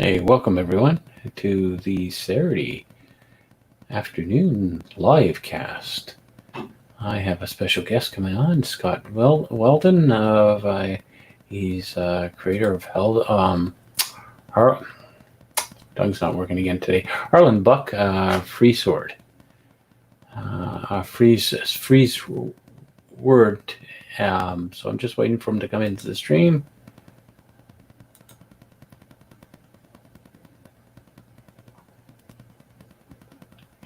Hey, welcome everyone to the Saturday afternoon live cast. I have a special guest coming on, Scott Weldon. He's creator of tongue's not working again today. Harland Buck, FreeSword, freeze word. So I'm just waiting for him to come into the stream.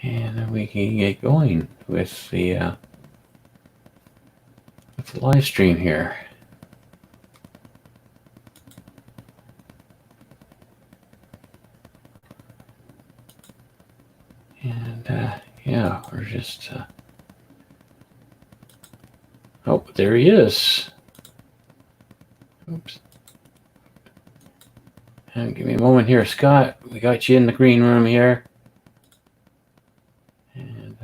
And then we can get going with the live stream here. And yeah, we're just. Oh, there he is. Oops. And give me a moment here, Scott. We got you in the green room here. And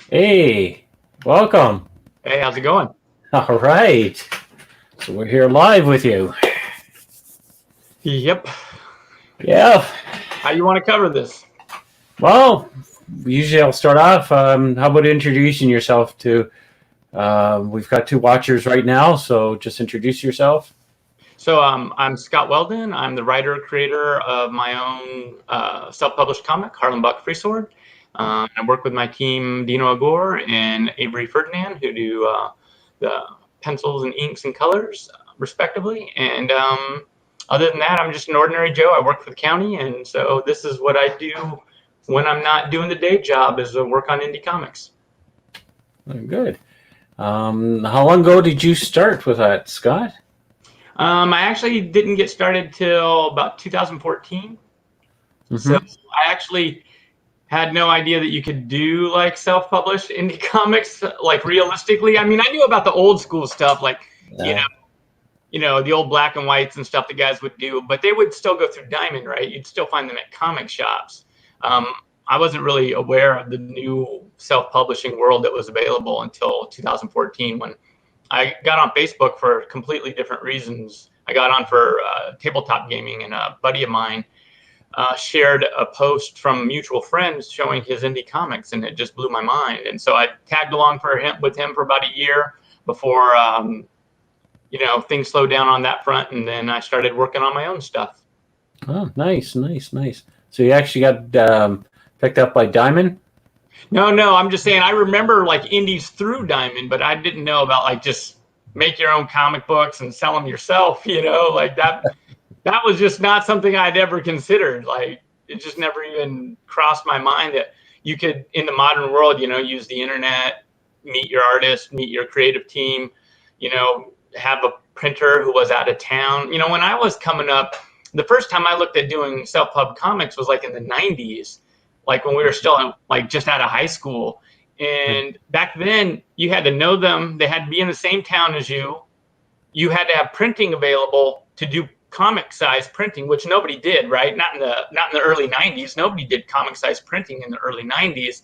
hey, welcome. Hey, how's it going? All right. So we're here live with you. Yep. Yeah. How you want to cover this? Well, usually I'll start off. How about introducing yourself to? We've got two watchers right now, so just introduce yourself. So I'm Scott Weldon. I'm the writer creator of my own self-published comic, Harland Buck FreeSword. I work with my team, Dino Agor and Avery Ferdinand, who do the pencils and inks and colors, respectively. And other than that, I'm just an ordinary Joe. I work for the county, and so this is what I do when I'm not doing the day job, is work on indie comics. Good. How long ago did you start with that, Scott? I actually didn't get started till about 2014. Mm-hmm. So I actually had no idea that you could do like self-published indie comics, like realistically. I mean, I knew about the old school stuff, like, you know, the old black and whites and stuff the guys would do, but they would still go through Diamond, right? You'd still find them at comic shops. I wasn't really aware of the new self-publishing world that was available until 2014, when I got on Facebook for completely different reasons. I got on for tabletop gaming, and a buddy of mine shared a post from mutual friends showing his indie comics, and it just blew my mind. And so I tagged along with him for about a year before, you know, things slowed down on that front, and then I started working on my own stuff. Oh, nice. So you actually got picked up by Diamond? No, I'm just saying I remember like indies through Diamond, but I didn't know about like just make your own comic books and sell them yourself, you know, like that was just not something I'd ever considered. Like, it just never even crossed my mind that you could, in the modern world, you know, use the internet, meet your artist, meet your creative team, you know, have a printer who was out of town. You know, when I was coming up, the first time I looked at doing self-pub comics was like in the 90s. Like when we were still like just out of high school. And back then you had to know them. They had to be in the same town as you. You had to have printing available to do comic size printing, which nobody did, right? Not in the early 90s. Nobody did comic size printing in the early 90s.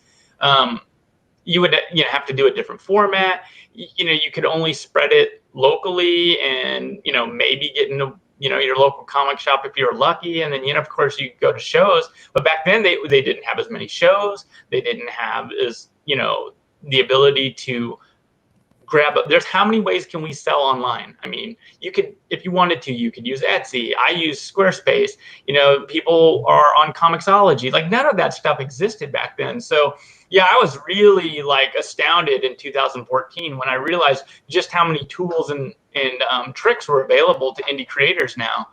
You would have to do a different format. You know, you could only spread it locally, and, you know, maybe get into, you know, your local comic shop if you were lucky. And then, you know, of course you go to shows, but back then they didn't have as many shows. They didn't have as, you know, the ability to there's how many ways can we sell online? I mean, you could, if you wanted to, you could use Etsy. I use Squarespace. You know, people are on Comixology. Like, none of that stuff existed back then. So yeah, I was really like astounded in 2014 when I realized just how many tools and tricks were available to indie creators now.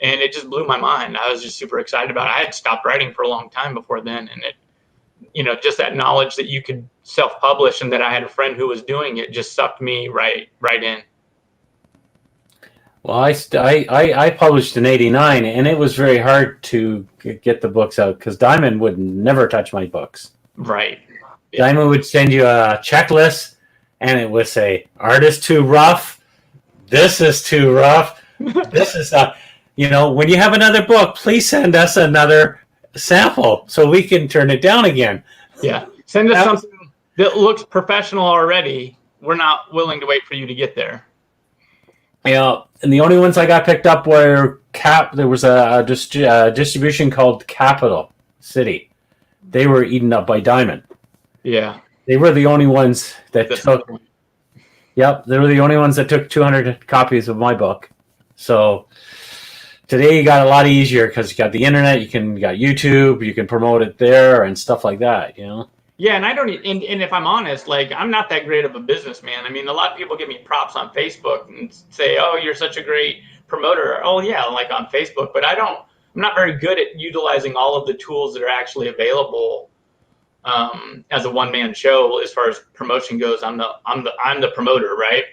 And it just blew my mind. I was just super excited about it. I had stopped writing for a long time before then. And it, you know, just that knowledge that you could self-publish and that I had a friend who was doing it just sucked me right in. Well, I published in '89, and it was very hard to get the books out because Diamond would never touch my books. Right. Diamond would send you a checklist, and it would say, "Art is too rough. This is too rough. This is not." You know, when you have another book, please send us another sample so we can turn it down again. Yeah, send us something that looks professional already. We're not willing to wait for you to get there. And the only ones I got picked up were There was a distribution called Capital City. They were eaten up by Diamond. Yeah. They were the only ones that took. Yep, they were the only ones that took 200 copies of my book. So today you got a lot easier because you got the internet, you got YouTube, you can promote it there and stuff like that. Yeah, and I don't. And if I'm honest, like I'm not that great of a businessman. I mean, a lot of people give me props on Facebook and say, "Oh, you're such a great promoter." Oh yeah, like on Facebook, but I'm not very good at utilizing all of the tools that are actually available. As a one-man show, as far as promotion goes, I'm the promoter, right?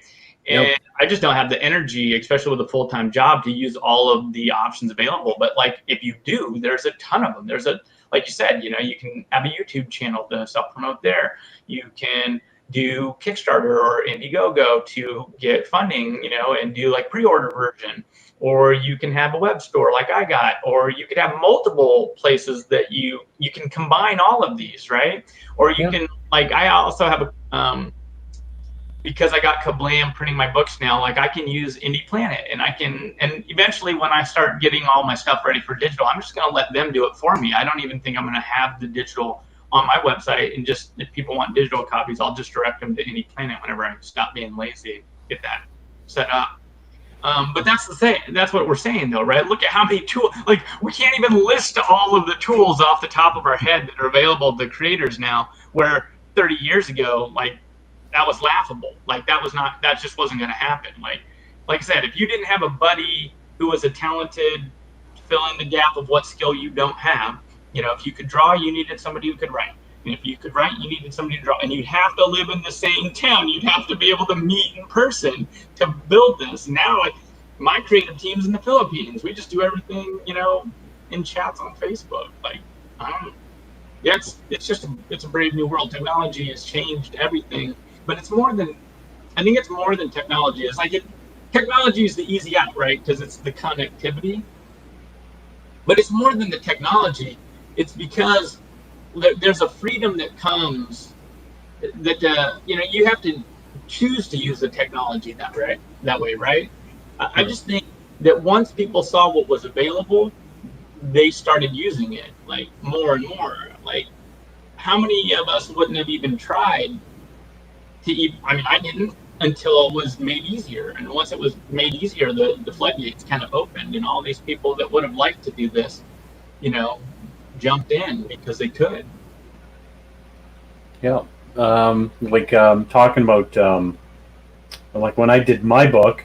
And Yep. I just don't have the energy, especially with a full-time job, to use all of the options available. But like, if you do, there's a ton of them. Like you said, you can have a YouTube channel to self-promote there. You can do Kickstarter or Indiegogo to get funding, and do like pre-order version. Or you can have a web store like I got, or you could have multiple places that you can combine all of these, right? Or you can, like, I also have because I got Kablam printing my books now, like I can use Indie Planet, and and eventually when I start getting all my stuff ready for digital, I'm just going to let them do it for me. I don't even think I'm going to have the digital on my website, and just if people want digital copies, I'll just direct them to Indie Planet whenever I stop being lazy, get that set up. But that's what we're saying though, right? Look at how many tools, like we can't even list all of the tools off the top of our head that are available to creators now, where 30 years ago, like that was laughable. Like that just wasn't going to happen. Like I said, if you didn't have a buddy who was a talented, fill in the gap of what skill you don't have, if you could draw, you needed somebody who could write. And if you could write, you needed somebody to draw. And you'd have to live in the same town. You'd have to be able to meet in person to build this. Now, my creative team's in the Philippines. We just do everything, in chats on Facebook. Like, it's a brave new world. Technology has changed everything. But I think it's more than technology. It's like technology is the easy out, right? Because it's the connectivity. But it's more than the technology. It's because there's a freedom that comes that you have to choose to use the technology that way, right? I just think that once people saw what was available, they started using it like more and more. Like, how many of us wouldn't have even tried to I didn't until it was made easier. And once it was made easier, the floodgates kind of opened, and all these people that would have liked to do this, jumped in because they could. Yeah. Talking about like when I did my book,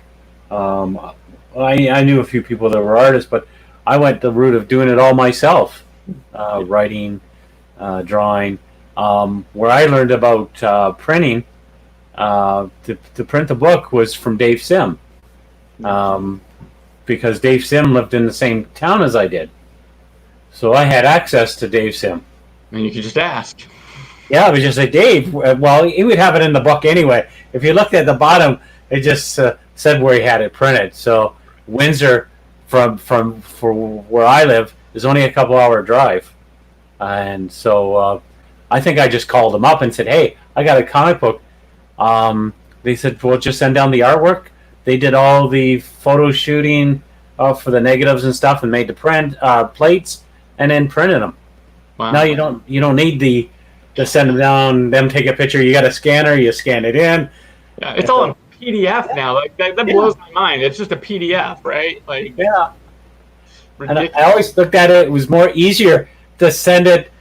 I knew a few people that were artists, but I went the route of doing it all myself, writing, drawing. Where I learned about printing to print the book was from Dave Sim, because Dave Sim lived in the same town as I did. So I had access to Dave Sim. And you could just ask. Yeah, I was just like, Dave, well, he would have it in the book anyway. If you looked at the bottom, it just said where he had it printed. So Windsor, for where I live, is only a couple-hour drive. And so I think I just called him up and said, hey, I got a comic book. They said, well, just send down the artwork. They did all the photo shooting for the negatives and stuff and made the print plates and then printed them. Wow. Now you don't need to send them down, them take a picture. You got a scanner, you scan it in. Yeah, it's all in PDF now. Like that blows my mind. It's just a PDF, right? Like, yeah. Ridiculous. And I always looked at it. It was more easier to send it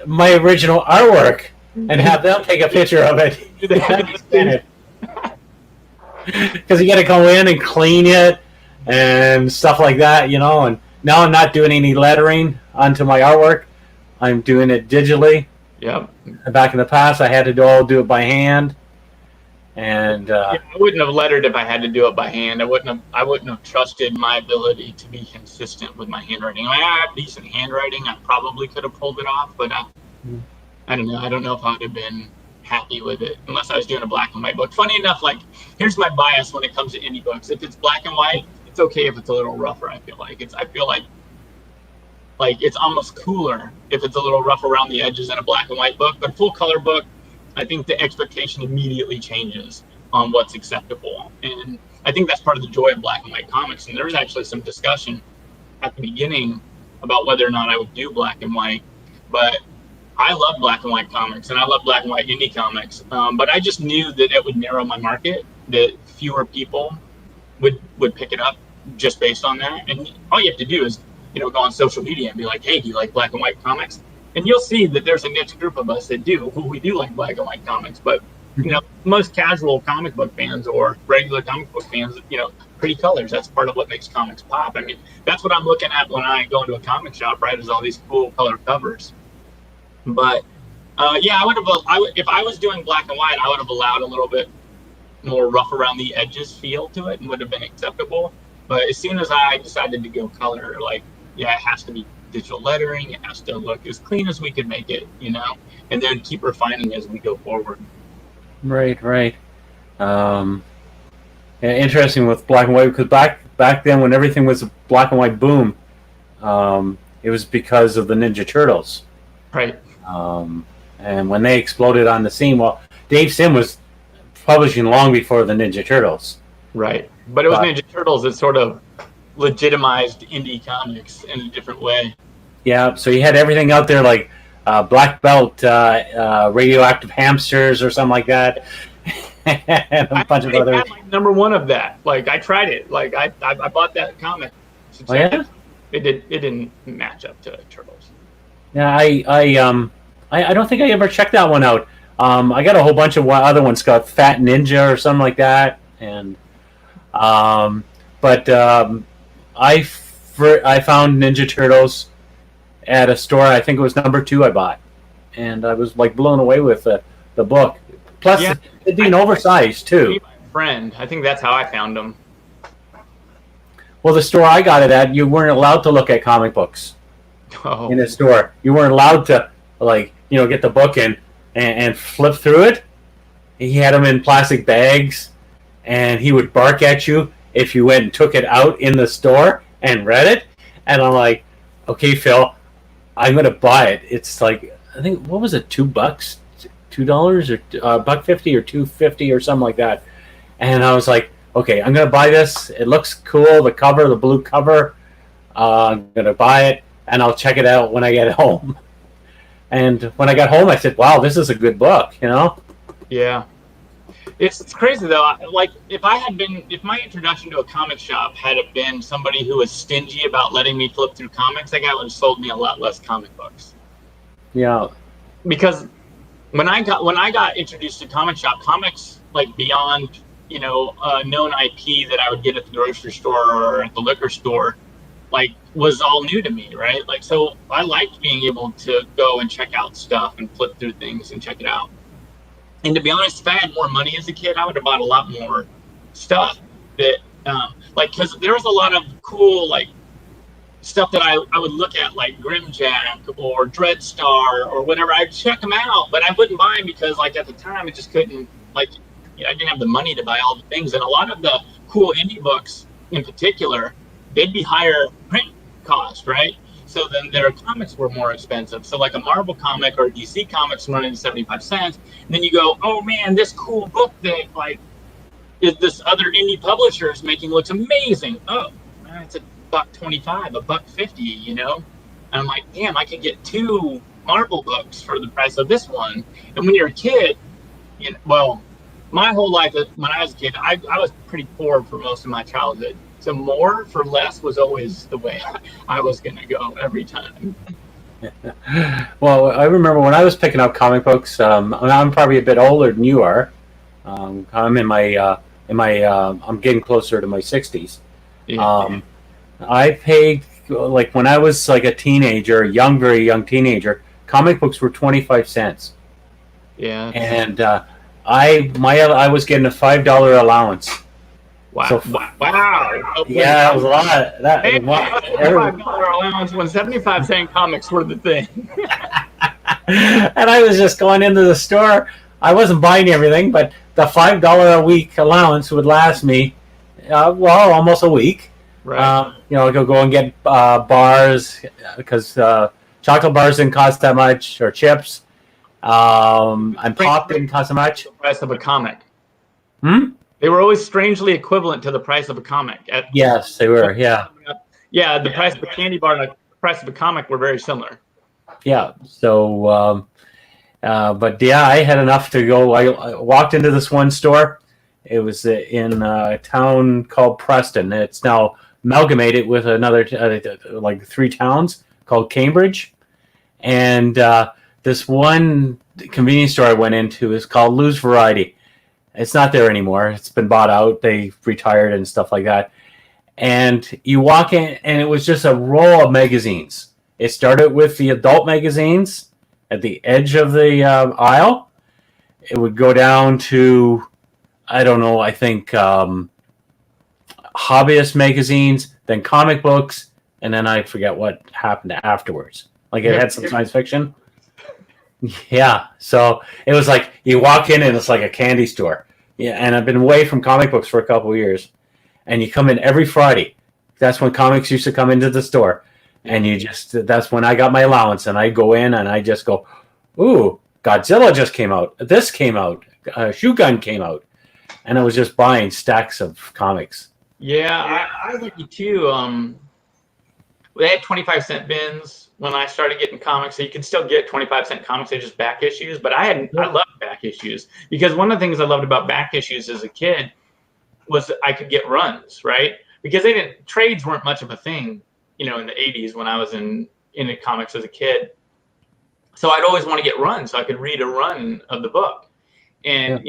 my original artwork and have them take a picture of it. Because you got to go in and clean it and stuff like that, And now I'm not doing any lettering onto my artwork. I'm doing it digitally. Yep. Back in the past, I had to do it by hand. And I wouldn't have lettered if I had to do it by hand. I wouldn't have trusted my ability to be consistent with my handwriting. I have decent handwriting. I probably could have pulled it off, but I don't know. I don't know if I would have been happy with it unless I was doing a black and white book. Funny enough, like, here's my bias when it comes to indie books. If it's black and white, it's okay if it's a little rougher. I feel like it's almost cooler if it's a little rough around the edges in a black and white book. But a full color book, I think the expectation immediately changes on what's acceptable. And I think that's part of the joy of black and white comics. And there was actually some discussion at the beginning about whether or not I would do black and white, but I love black and white comics and I love black and white indie comics. But I just knew that it would narrow my market, that fewer people would pick it up just based on that. And all you have to do is, go on social media and be like, hey, do you like black and white comics? And you'll see that there's a niche group of us that do. We do like black and white comics, but most casual comic book fans or regular comic book fans, pretty colors. That's part of what makes comics pop. I mean, that's what I'm looking at when I go into a comic shop, right? Is all these cool color covers. But yeah, if I was doing black and white, I would have allowed a little bit more rough around the edges feel to it and would have been acceptable. But as soon as I decided to go color, it has to be digital lettering. It has to look as clean as we could make it, and then keep refining as we go forward. Right. Interesting with black and white, because back then when everything was a black and white boom, it was because of the Ninja Turtles. Right. And when they exploded on the scene, well, Dave Sim was publishing long before the Ninja Turtles. Right. But it was Ninja Turtles that sort of legitimized indie comics in a different way. Yeah, so you had everything out there like Black Belt, Radioactive Hamsters or something like that. And a bunch of other. I had number one of that. I tried it. I bought that comic. Oh, yeah? It didn't match up to Turtles. Yeah, I don't think I ever checked that one out. I got a whole bunch of other ones called Fat Ninja or something like that, and I found Ninja Turtles at a store. I think it was number 2 I bought, and I was blown away with the book. Plus, it being oversized too. My friend, I think that's how I found them. Well, the store I got it at, you weren't allowed to look at comic books in the store. You weren't allowed to get the book and flip through it. He had them in plastic bags, and he would bark at you if you went and took it out in the store and read it. And I'm like, okay, Phil, I'm going to buy it. It's I think, what was it, $2? $2 or $1.50 or $2.50 or something like that. And I was like, okay, I'm going to buy this. It looks cool, the cover, the blue cover. I'm going to buy it, and I'll check it out when I get home. And when I got home, I said, wow, this is a good book, Yeah. It's crazy, though. If my introduction to a comic shop had been somebody who was stingy about letting me flip through comics, that guy would have sold me a lot less comic books. Yeah. Because when I got introduced to comic shop, comics beyond known IP that I would get at the grocery store or at the liquor store, was all new to me, right? So I liked being able to go and check out stuff and flip through things and check it out. And to be honest, if I had more money as a kid, I would have bought a lot more stuff that, because there was a lot of cool, stuff that I would look at, like Grimjack or Dreadstar or whatever. I'd check them out, but I wouldn't buy them because, at the time, I just couldn't, I didn't have the money to buy all the things. And a lot of the cool indie books in particular, they'd be higher print cost, right? So then their comics were more expensive. So a Marvel comic or a DC comics running 75 cents. And then you go, oh man, this cool book that this other indie publisher is making looks amazing. Oh, man, it's $1.25, $1.50, And I'm like, damn, I could get 2 Marvel books for the price of this one. And when you're a kid, my whole life, when I was a kid, I was pretty poor for most of my childhood. So more for less was always the way I was going to go every time. Well, I remember when I was picking up comic books. I'm probably a bit older than you are. I'm I'm getting closer to my 60s. Yeah. I paid when I was a teenager, very young teenager. Comic books were 25 cents. Yeah. And I was getting a $5 allowance. Wow. So, wow. Yeah, it was a lot. $5 allowance when 75-cent comics were the thing. And I was just going into the store. I wasn't buying everything, but the $5 a week allowance would last me, almost a week. Right. I could go and get bars because chocolate bars didn't cost that much, or chips. And pop didn't cost that much. The price of a comic. They were always strangely equivalent to the price of a comic. Yes, they were. Yeah. Yeah, the price of a candy bar and the price of a comic were very similar. Yeah. So, but yeah, I had enough to go. I walked into this one store. It was in a town called Preston. It's now amalgamated with another, like 3 towns called Cambridge. And this one convenience store I went into is called Lou's Variety. It's not there anymore. It's been bought out. They retired and stuff like that. And you walk in, and it was just a row of magazines. It started with the adult magazines at the edge of the aisle. It would go down to, I don't know, I think hobbyist magazines, then comic books, and then I forget what happened afterwards. Like it had some science fiction. Yeah, so it was like you walk in and it's like a candy store. Yeah, and I've been away from comic books for a couple of years, and you come in every Friday. That's when comics used to come into the store, and that's when I got my allowance, and I go in and I just go, ooh, Godzilla just came out. This came out. Shogun came out, and I was just buying stacks of comics. Yeah, I was lucky too. They had 25-cent bins when I started getting comics, so you could still get 25-cent comics. They're just back issues, but I loved back issues because one of the things I loved about back issues as a kid was I could get runs, right? Because trades weren't much of a thing, in the 80s when I was into comics as a kid. So I'd always want to get runs so I could read a run of the book. And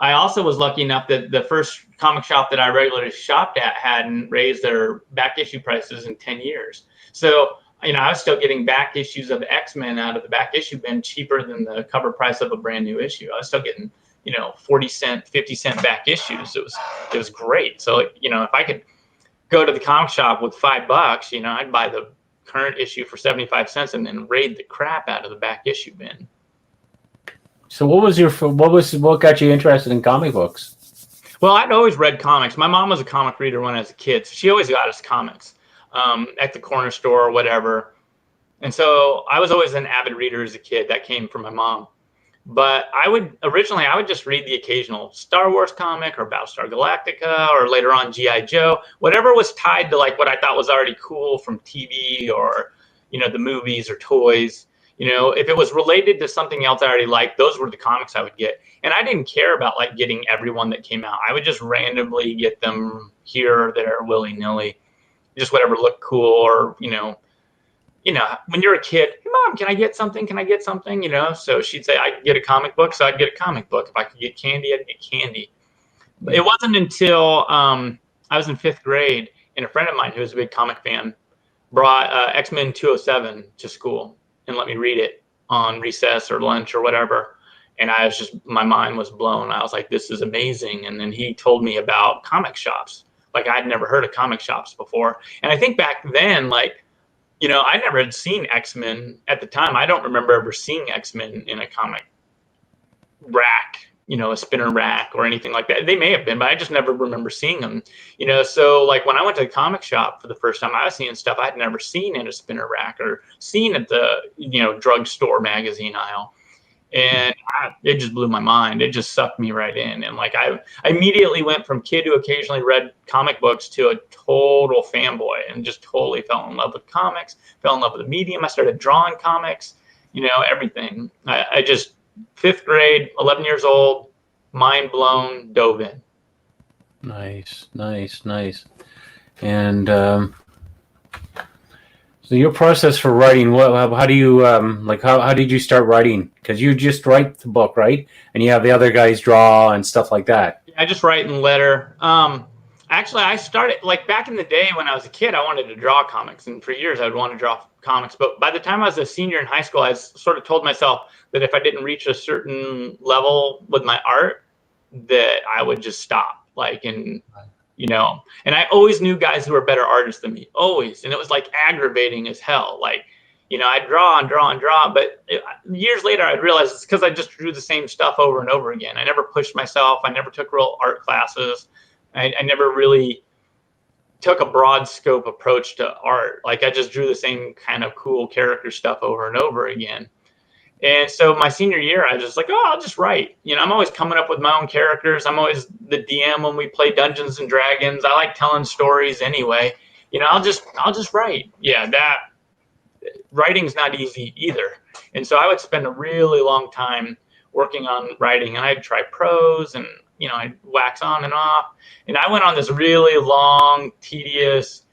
I also was lucky enough that the first comic shop that I regularly shopped at hadn't raised their back issue prices in 10 years. So, I was still getting back issues of X-Men out of the back issue bin cheaper than the cover price of a brand new issue. I was still getting, 40-cent, 50-cent back issues. It was great. So, if I could go to the comic shop with $5, I'd buy the current issue for 75 cents and then raid the crap out of the back issue bin. So what got you interested in comic books? Well, I'd always read comics. My mom was a comic reader when I was a kid, so she always got us comics at the corner store or whatever. And so I was always an avid reader as a kid. That came from my mom. But I would just read the occasional Star Wars comic or Battlestar Galactica or later on G.I. Joe, whatever was tied to like what I thought was already cool from TV or, the movies or toys. If it was related to something else I already liked, those were the comics I would get. And I didn't care about like getting everyone that came out. I would just randomly get them here or there, willy-nilly, just whatever looked cool. Or, when you're a kid, hey, Mom, can I get something? Can I get something? So she'd say, I could get a comic book. So I'd get a comic book. If I could get candy, I'd get candy. But it wasn't until I was in 5th grade and a friend of mine who was a big comic fan brought X-Men 207 to school and let me read it on recess or lunch or whatever. And my mind was blown. I was like, this is amazing. And then he told me about comic shops. Like I'd never heard of comic shops before. And I think back then, like, I never had seen X-Men at the time. I don't remember ever seeing X-Men in a comic rack, a spinner rack or anything like that. They may have been, but I just never remember seeing them, So like when I went to the comic shop for the first time, I was seeing stuff I'd never seen in a spinner rack or seen at the, drugstore magazine aisle. And it just blew my mind. It just sucked me right in. And like, I immediately went from kid who occasionally read comic books to a total fanboy and just totally fell in love with comics, fell in love with the medium. I started drawing comics, everything. I just, 5th grade, 11 years old, mind blown, dove in. Nice. And so your process for writing, how do you how did you start writing? Because you just write the book, right? And you have the other guys draw and stuff like that. I just write in letter. Actually, I started like back in the day when I was a kid, I wanted to draw comics, and for years I would want to draw comics. But by the time I was a senior in high school, I sort of told myself that if I didn't reach a certain level with my art, that I would just stop. And I always knew guys who were better artists than me, always. And it was like aggravating as hell. Like, I'd draw and draw and draw, but years later I'd realize it's because I just drew the same stuff over and over again. I never pushed myself. I never took real art classes. I never really took a broad scope approach to art. Like I just drew the same kind of cool character stuff over and over again. And so my senior year, I was just like, oh, I'll just write. You know, I'm always coming up with my own characters. I'm always the DM when we play Dungeons and Dragons. I like telling stories anyway. You know, I'll just write. Yeah, that writing's not easy either. And so I would spend a really long time working on writing, and I'd try prose, and you know, I'd wax on and off. And I went on this really long, tedious,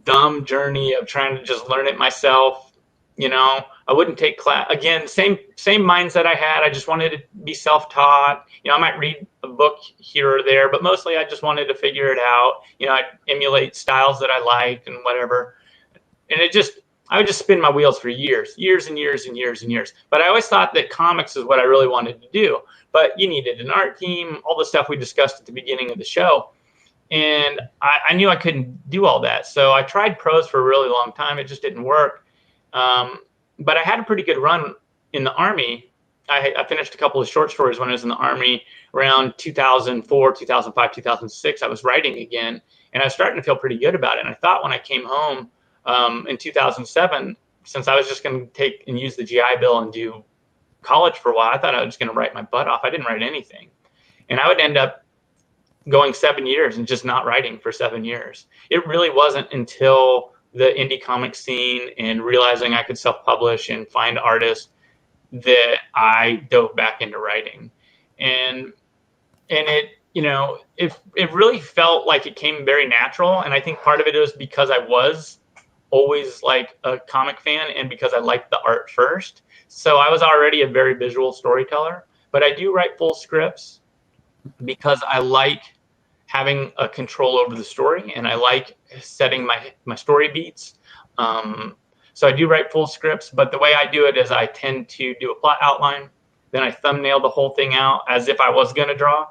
dumb journey of trying to just learn it myself. You know, I wouldn't take class again. Same mindset I had. I just wanted to be self-taught. You know, I might read a book here or there, but mostly I just wanted to figure it out. You know, I'd emulate styles that I liked and whatever. And I would just spin my wheels for years and years and years and years. But I always thought that comics is what I really wanted to do. But you needed an art team, all the stuff we discussed at the beginning of the show. And I knew I couldn't do all that. So I tried prose for a really long time. It just didn't work. But I had a pretty good run in the Army. I finished a couple of short stories when I was in the Army around 2004, 2005, 2006. I was writing again, and I was starting to feel pretty good about it. And I thought when I came home in 2007, since I was just going to take and use the GI Bill and do college for a while, I thought I was going to write my butt off. I didn't write anything. And I would end up going 7 years and just not writing for 7 years. It really wasn't until the indie comic scene and realizing I could self-publish and find artists that I dove back into writing. And it, you know, it really felt like it came very natural. And I think part of it was because I was always like a comic fan and because I liked the art first. So I was already a very visual storyteller, but I do write full scripts because I like having a control over the story, and I like setting my story beats. So I do write full scripts, but the way I do it is I tend to do a plot outline, then I thumbnail the whole thing out as if I was going to draw,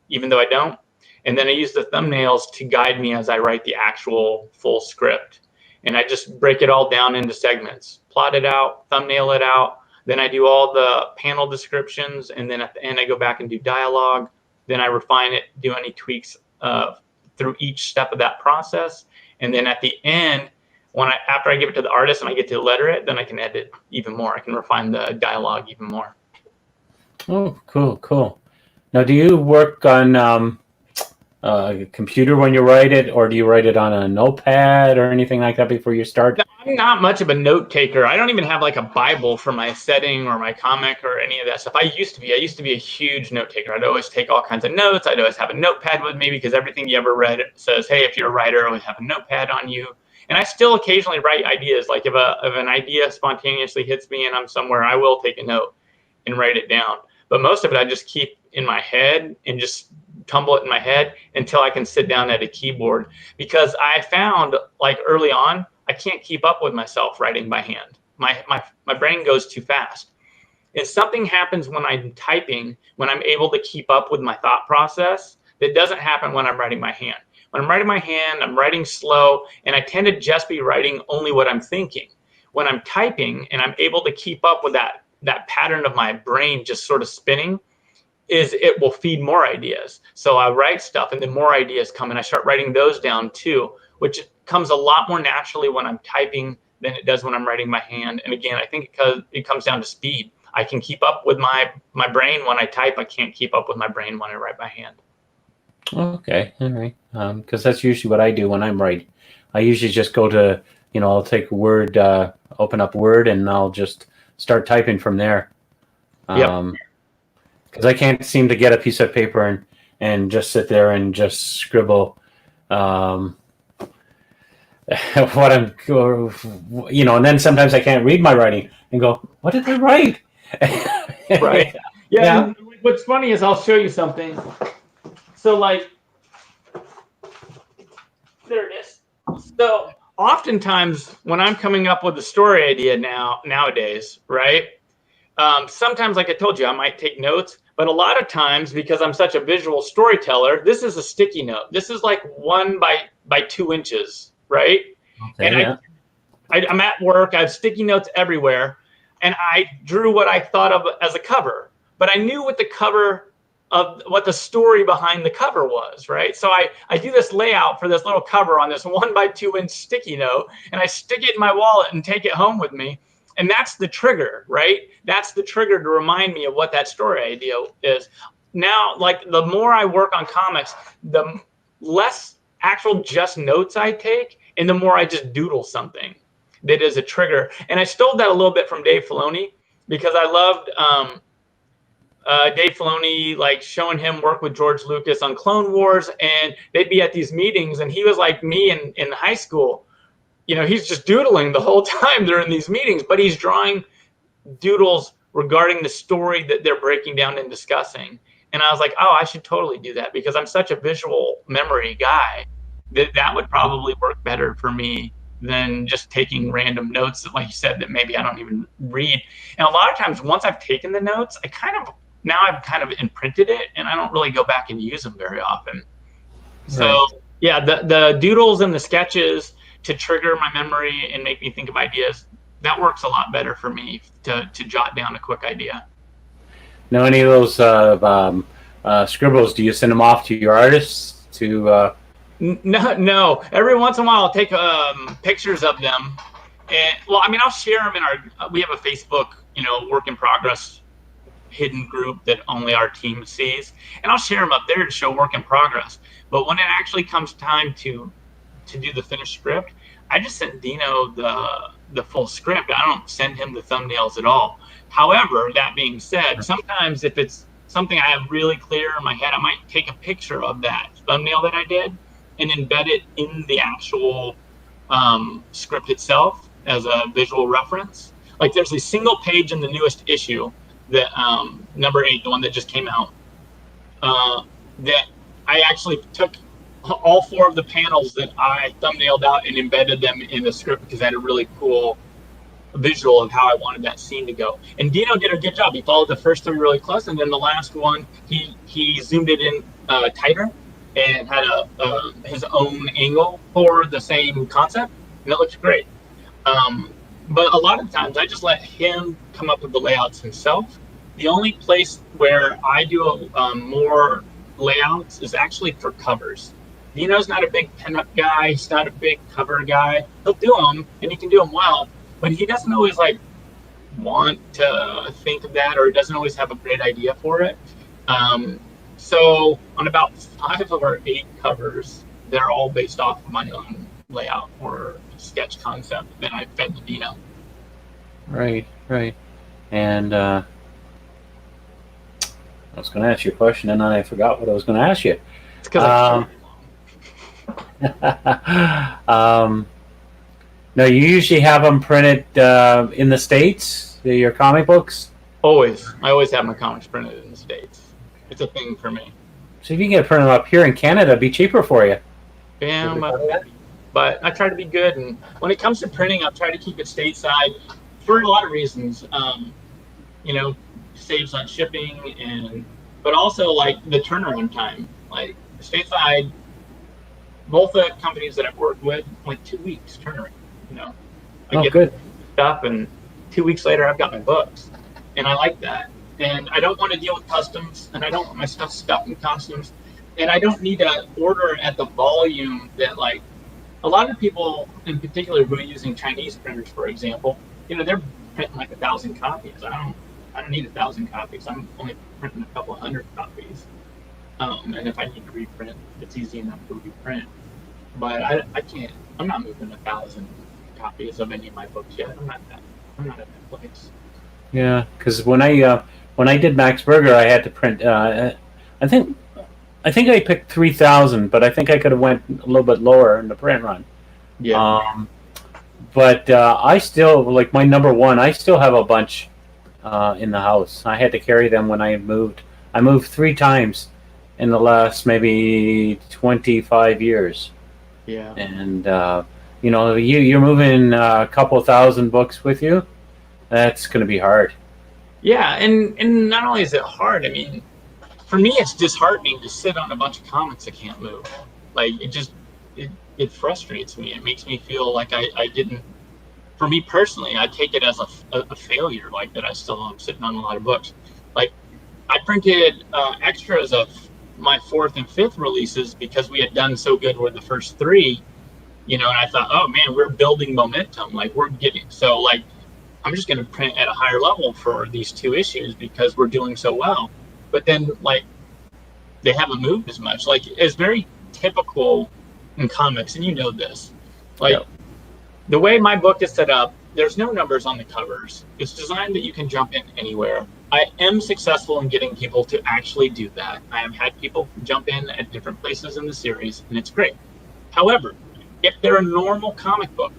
even though I don't. And then I use the thumbnails to guide me as I write the actual full script. And I just break it all down into segments, plot it out, thumbnail it out. Then I do all the panel descriptions, and then at the end I go back and do dialogue. Then I refine it, do any tweaks through each step of that process. And then at the end, after I give it to the artist and I get to letter it, then I can edit even more. I can refine the dialogue even more. Oh, cool. Now, do you work on a computer when you write it, or do you write it on a notepad or anything like that before you start? I'm not much of a note taker. I don't even have like a Bible for my setting or my comic or any of that stuff. I used to be a huge note taker. I'd always take all kinds of notes. I'd always have a notepad with me because everything you ever read says, hey, if you're a writer, always have a notepad on you. And I still occasionally write ideas. Like if an idea spontaneously hits me and I'm somewhere, I will take a note and write it down. But most of it I just keep in my head and just tumble it in my head until I can sit down at a keyboard. Because I found like early on, I can't keep up with myself writing by hand. My brain goes too fast. If something happens when I'm typing, when I'm able to keep up with my thought process, that doesn't happen when I'm writing by hand. When I'm writing by hand, I'm writing slow, and I tend to just be writing only what I'm thinking. When I'm typing and I'm able to keep up with that pattern of my brain just sort of spinning, it will feed more ideas. So I write stuff and then more ideas come and I start writing those down too, which comes a lot more naturally when I'm typing than it does when I'm writing by hand. And again, I think it comes down to speed. I can keep up with my brain when I type. I can't keep up with my brain when I write by hand. Okay, all right. Because that's usually what I do when I'm writing. I usually just go to, I'll take Word, open up Word, and I'll just start typing from there. Yep. Because I can't seem to get a piece of paper and just sit there and just scribble what I'm, and then sometimes I can't read my writing and go, what did I write? Right. Yeah. What's funny is I'll show you something. So like, there it is. So oftentimes when I'm coming up with a story idea nowadays, right? Sometimes, like I told you, I might take notes, but a lot of times, because I'm such a visual storyteller, this is a sticky note. This is like 1 by 2 inches, right? Okay, and yeah. I'm at work. I have sticky notes everywhere, and I drew what I thought of as a cover, but I knew what the story behind the cover was, right? So I do this layout for this little cover on this 1 by 2 inch sticky note, and I stick it in my wallet and take it home with me. and that's the trigger, right? That's the trigger to remind me of what that story idea is. Now, like the more I work on comics, the less actual just notes I take, and the more I just doodle something that is a trigger. And I stole that a little bit from Dave Filoni, because I loved Dave Filoni, like showing him work with George Lucas on Clone Wars, and they'd be at these meetings, and he was like me in high school. You know, he's just doodling the whole time during these meetings, but he's drawing doodles regarding the story that they're breaking down and discussing. And I was like, oh, I should totally do that, because I'm such a visual memory guy that would probably work better for me than just taking random notes that, like you said, that maybe I don't even read. And a lot of times once I've taken the notes, I've kind of imprinted it, and I don't really go back and use them very often. Right. So yeah, the doodles and the sketches to trigger my memory and make me think of ideas, that works a lot better for me to jot down a quick idea. Now, any of those scribbles, do you send them off to your artists to? No. Every once in a while, I'll take pictures of them, and well, I mean, I'll share them in we have a Facebook, work in progress hidden group that only our team sees, and I'll share them up there to show work in progress. But when it actually comes time to do the finished script, I just send Dino the full script. I don't send him the thumbnails at all. However, that being said, sometimes if it's something I have really clear in my head, I might take a picture of that thumbnail that I did and embed it in the actual script itself as a visual reference. Like there's a single page in the newest issue, that number 8, the one that just came out, that I actually took all 4 of the panels that I thumbnailed out and embedded them in the script, because I had a really cool visual of how I wanted that scene to go. And Dino did a good job. He followed the first 3 really close, and then the last one, he zoomed it in tighter and had his own angle for the same concept, and it looked great. But a lot of times I just let him come up with the layouts himself. The only place where I do more layouts is actually for covers. Dino's not a big pinup guy. He's not a big cover guy. He'll do them, and he can do them well, but he doesn't always want to think of that, or he doesn't always have a great idea for it. So on about 5 of our 8 covers, they're all based off of my own layout or sketch concept that I fed to Dino. Right. And I was going to ask you a question, and then I forgot what I was going to ask you. It's because now, you usually have them printed in the States, your comic books? Always. I always have my comics printed in the States. It's a thing for me. So if you can get it printed up here in Canada, it'd be cheaper for you. Yeah, but I try to be good, and when it comes to printing, I try to keep it stateside for a lot of reasons. Saves on shipping, but also the turnaround time. Like stateside, both the companies that I've worked with, 2 weeks turnaround. I get good stuff, and 2 weeks later I've got my books, and I like that. And I don't want to deal with customs, and I don't want my stuff stuck in customs, and I don't need to order at the volume that a lot of people, in particular, who are using Chinese printers, for example, they're printing 1,000 copies. I don't need 1,000 copies. I'm only printing a couple hundred copies. And if I need to reprint, it's easy enough to reprint. But I can't. I'm not moving 1,000 copies of any of my books yet. I'm not at that place. Yeah, because when I did Max Burger, I had to print. I think I picked 3,000, but I think I could have went a little bit lower in the print run. Yeah. But I still my number 1. I still have a bunch in the house. I had to carry them when I moved. I moved 3 times in the last maybe 25 years. Yeah. And you're moving a couple thousand books with you. That's going to be hard. Yeah, and not only is it hard, I mean, for me it's disheartening to sit on a bunch of comics that can't move. It frustrates me. It makes me feel like I didn't. For me personally, I take it as a failure, that I still am sitting on a lot of books. I printed extras of my 4th and 5th releases because we had done so good with the first 3, and I thought, oh man, we're building momentum. We're getting, so I'm just going to print at a higher level for these 2 issues because we're doing so well. But then, like, they haven't moved as much. Like, it's very typical in comics, and you know this. Like, Yep. the way my book is set up, there's no numbers on the covers. It's designed that you can jump in anywhere. I am successful in getting people to actually do that. I have had people jump in at different places in the series, and it's great. However, if they're a normal comic book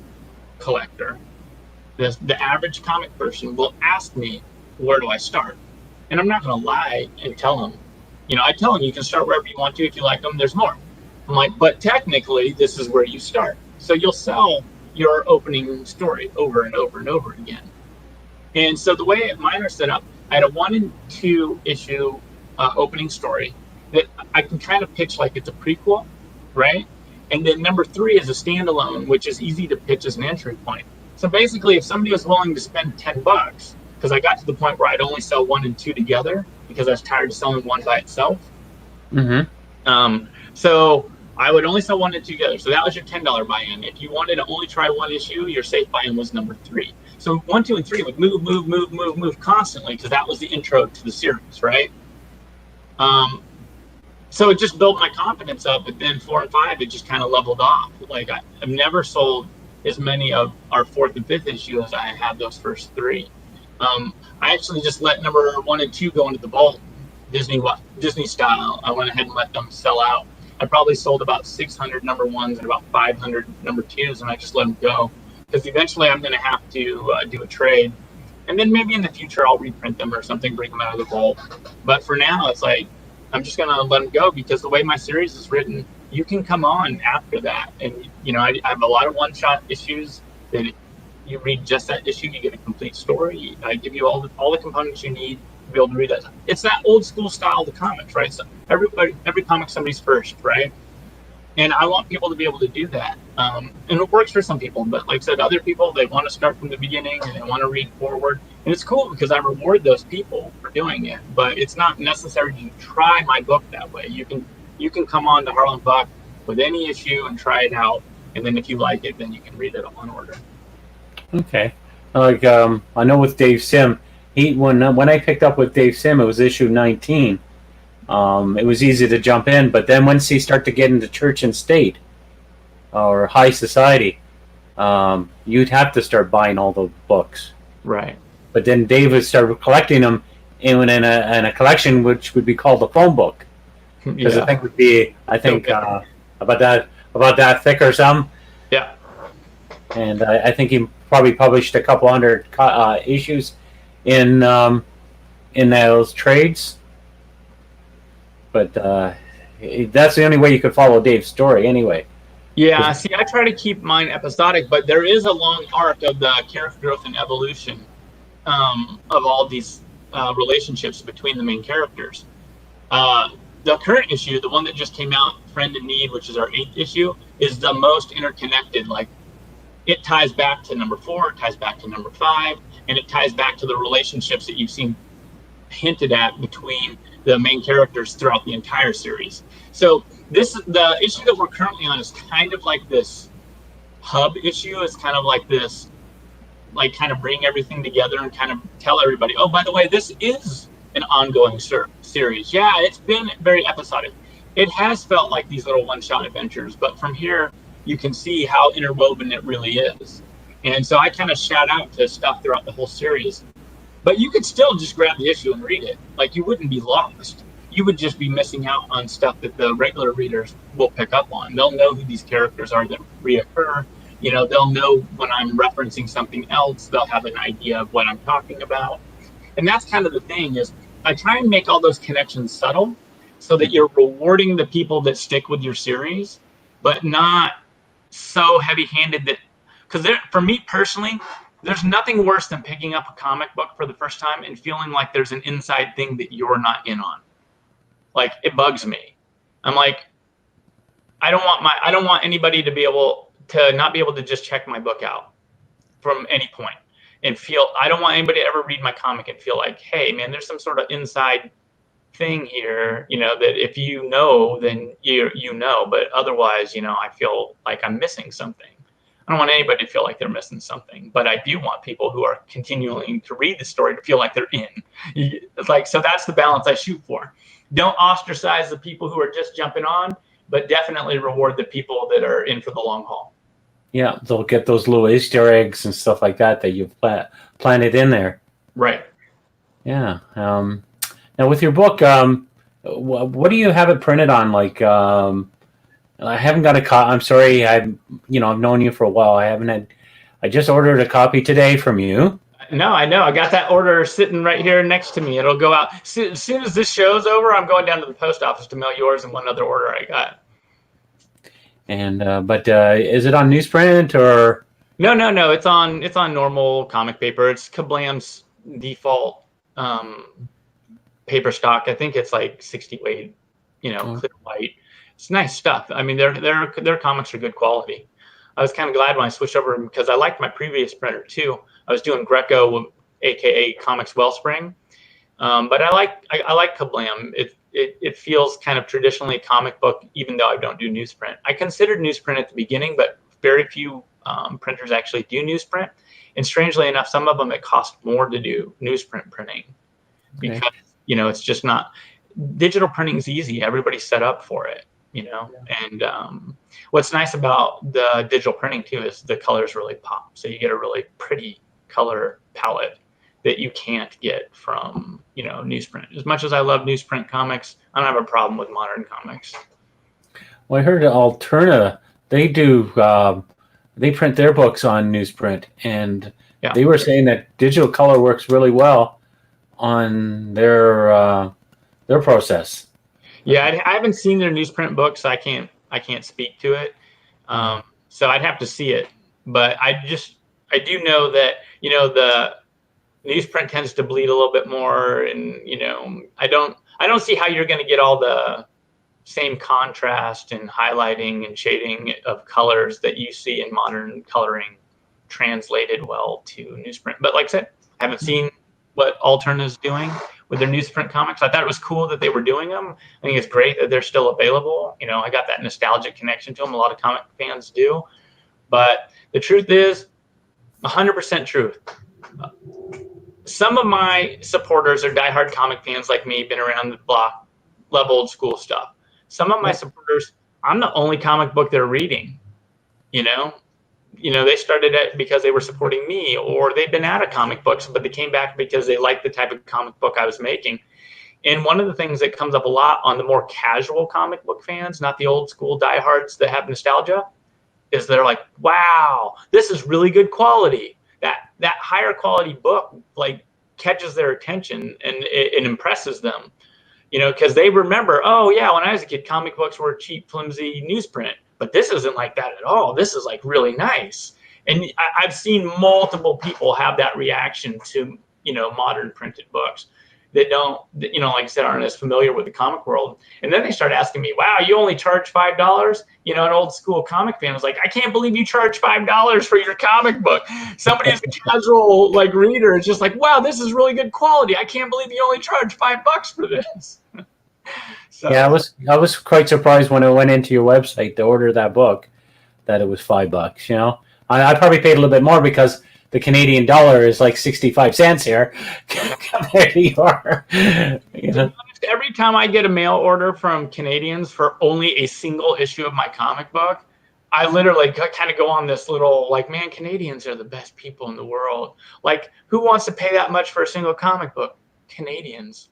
collector, the average comic person will ask me, where do I start? And I'm not going to lie and tell them. I tell them you can start wherever you want to. If you like them, there's more. I'm like, but technically, this is where you start. So you'll sell your opening story over and over and over again. And so the way mine are set up, I had a 1 and 2 issue opening story that I can kind of pitch like it's a prequel, right? And then number 3 is a standalone, which is easy to pitch as an entry point. So basically, if somebody was willing to spend $10, because I got to the point where I'd only sell 1 and 2 together because I was tired of selling 1 by itself. So I would only sell 1 and 2 together. So that was your $10 buy-in. If you wanted to only try 1 issue, your safe buy-in was number 3. So 1, 2, and 3 would move constantly because that was the intro to the series, right? So it just built my confidence up. But then 4 and 5, it just kind of leveled off. Like I've never sold as many of our 4th and 5th issue as I had those first 3. I actually just let number 1 and 2 go into the vault, Disney style. I went ahead and let them sell out. I probably sold about 600 number 1s and about 500 number 2s, and I just let them go because eventually I'm going to have to do a trade, and then maybe in the future I'll reprint them or something, bring them out of the vault. But for now, it's like I'm just going to let them go because the way my series is written, you can come on after that, and I have a lot of one-shot issues that you read just that issue, you get a complete story. I give you all the components you need to be able to read that. It's that old school style of the comics, right? So every comic, somebody's first, right? And I want people to be able to do that. And it works for some people, but like I said, other people, they want to start from the beginning and they want to read forward. And it's cool because I reward those people for doing it, but it's not necessary to try my book that way. You can come on to Harland Buck with any issue and try it out. And then if you like it, then you can read it on order. Okay. Like I know with Dave Sim, when I picked up with Dave Sim, it was issue 19. It was easy to jump in, but then once you start to get into church and state or high society, you'd have to start buying all the books. Right. But then Dave would start collecting them in a collection which would be called a phone book, because the thing would be about that thick or something. Yeah. And I think he probably published a couple hundred issues in those trades. But that's the only way you could follow Dave's story anyway. Yeah, see, I try to keep mine episodic, but there is a long arc of the character growth and evolution of all these relationships between the main characters. The current issue, the one that just came out, Friend in Need, which is our 8th issue, is the most interconnected. Like, it ties back to number 4, it ties back to number 5, and it ties back to the relationships that you've seen hinted at between the main characters throughout the entire series. So the issue that we're currently on is kind of like this hub issue. It's kind of like this, like, kind of bring everything together and kind of tell everybody, oh, by the way, this is an ongoing series. Yeah, it's been very episodic. It has felt like these little one-shot adventures, but from here you can see how interwoven it really is. And so I kind of shout out to stuff throughout the whole series. But you could still just grab the issue and read it. Like, you wouldn't be lost. You would just be missing out on stuff that the regular readers will pick up on. They'll know who these characters are that reoccur. They'll know when I'm referencing something else. They'll have an idea of what I'm talking about. And that's kind of the thing, is I try and make all those connections subtle so that you're rewarding the people that stick with your series, but not so heavy-handed that, because for me personally, there's nothing worse than picking up a comic book for the first time and feeling like there's an inside thing that you're not in on. Like, it bugs me. I'm like, I don't want anybody to be able to not be able to just check my book out from any point and feel, I don't want anybody to ever read my comic and feel like, hey man, there's some sort of inside thing here, that if you know, then you know, but otherwise, I feel like I'm missing something. I don't want anybody to feel like they're missing something, but I do want people who are continuing to read the story to feel like they're in. Like, so that's the balance I shoot for. Don't ostracize the people who are just jumping on, but definitely reward the people that are in for the long haul. Yeah, they'll get those little Easter eggs and stuff like that you've planted in there. Right. Yeah. Now with your book, what do you have it printed on? Like, I haven't got a copy. I'm sorry. I've known you for a while. I just ordered a copy today from you. No, I know. I got that order sitting right here next to me. It'll go out as soon as this show's over. I'm going down to the post office to mail yours and one other order I got. And but is it on newsprint or? No. It's on normal comic paper. It's Kablam's default paper stock. I think it's like 60 weight, clear white. It's nice stuff. I mean, their comics are good quality. I was kind of glad when I switched over because I liked my previous printer too. I was doing Greco, aka Comics Wellspring, but I like Kablam. It feels kind of traditionally comic book, even though I don't do newsprint. I considered newsprint at the beginning, but very few printers actually do newsprint. And strangely enough, some of them it costs more to do newsprint printing because it's just not. Digital printing is easy. Everybody's set up for it. And what's nice about the digital printing too is the colors really pop. So you get a really pretty color palette that you can't get from, newsprint. As much as I love newsprint comics, I don't have a problem with modern comics. Well, I heard Alterna, they do, they print their books on newsprint, and they were saying that digital color works really well on their process. Yeah, I haven't seen their newsprint books. I can't speak to it. So I'd have to see it. But I do know that, the newsprint tends to bleed a little bit more. And, I don't see how you're going to get all the same contrast and highlighting and shading of colors that you see in modern coloring translated well to newsprint. But like I said, I haven't seen what Alterna is doing with their newsprint comics. I thought it was cool that they were doing them. I think it's great that they're still available. I got that nostalgic connection to them. A lot of comic fans do. But the truth is, 100% truth. Some of my supporters are diehard comic fans like me, been around the block, love old school stuff. Some of my supporters, I'm the only comic book they're reading. They started it because they were supporting me, or they've been out of comic books, but they came back because they liked the type of comic book I was making. And one of the things that comes up a lot on the more casual comic book fans, not the old school diehards that have nostalgia, is they're like, wow, this is really good quality. That higher quality book like catches their attention and it impresses them, because they remember, oh yeah, when I was a kid, comic books were cheap, flimsy newsprint. But this isn't like that at all. This is like really nice. And I've seen multiple people have that reaction to, modern printed books that don't, like I said, aren't as familiar with the comic world. And then they start asking me, wow, you only charge $5? An old school comic fan was like, I can't believe you charge $5 for your comic book. Somebody who's a casual reader is just like, wow, this is really good quality. I can't believe you only charge $5 for this. So. Yeah, I was quite surprised when I went into your website to order that book that it was $5. I probably paid a little bit more because the Canadian dollar is like 65 cents here compared to your. Every time I get a mail order from Canadians for only a single issue of my comic book, I literally kind of go on this little man, Canadians are the best people in the world. Like, who wants to pay that much for a single comic book? Canadians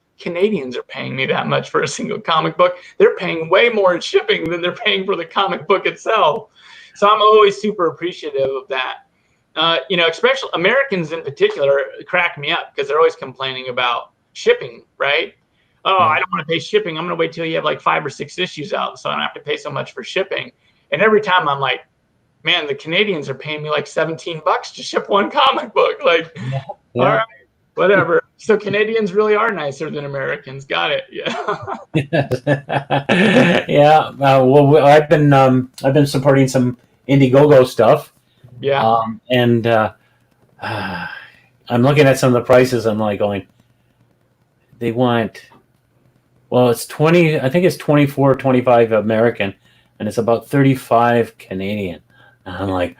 are paying me that much for a single comic book. They're paying way more in shipping than they're paying for the comic book itself. So I'm always super appreciative of that. Especially Americans in particular crack me up because they're always complaining about shipping, right? Oh, I don't want to pay shipping. I'm going to wait till you have like 5 or 6 issues out so I don't have to pay so much for shipping. And every time I'm like, man, the Canadians are paying me like $17 to ship one comic book. Like, all right. Whatever. So Canadians really are nicer than Americans. Got it. Yeah. Yeah. Well, I've been supporting some Indiegogo stuff. Yeah. And I'm looking at some of the prices. I'm like going, they want. Well, it's 20. I think it's 24, 25 American, and it's about 35 Canadian. And I'm like,